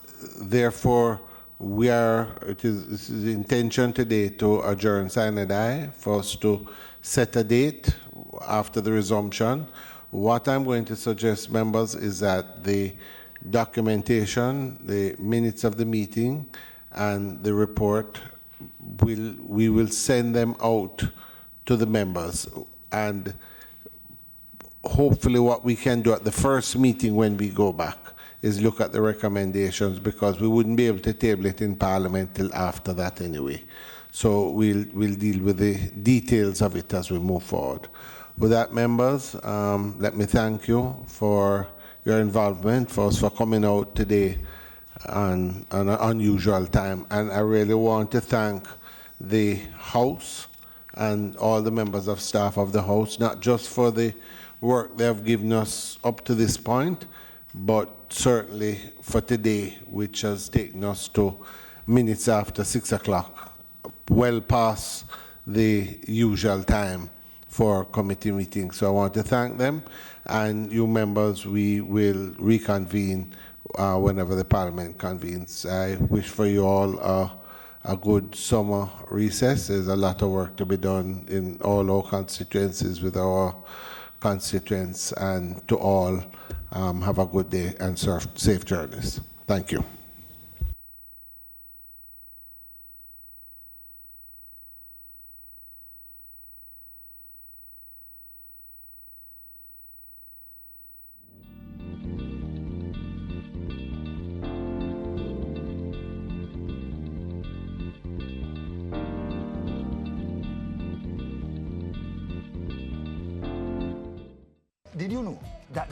therefore this is the intention today to adjourn sine die for us to set a date after the resumption. What I'm going to suggest, members, is that the documentation, the minutes of the meeting, and the report, we will send them out to the members. And hopefully what we can do at the first meeting when we go back is look at the recommendations, because we wouldn't be able to table it in Parliament till after that anyway. So we'll deal with the details of it as we move forward. With that, members, let me thank you for your involvement, for coming out today on an unusual time. And I really want to thank the House and all the members of staff of the House, not just for the work they have given us up to this point, but certainly for today, which has taken us to minutes after 6 o'clock, well past the usual time for committee meetings. So I want to thank them, and you members, we will reconvene whenever the Parliament convenes. I wish for you all a good summer recess. There's a lot of work to be done in all our constituencies with our constituents, and to all, have a good day and safe journeys. Thank you. Did you know?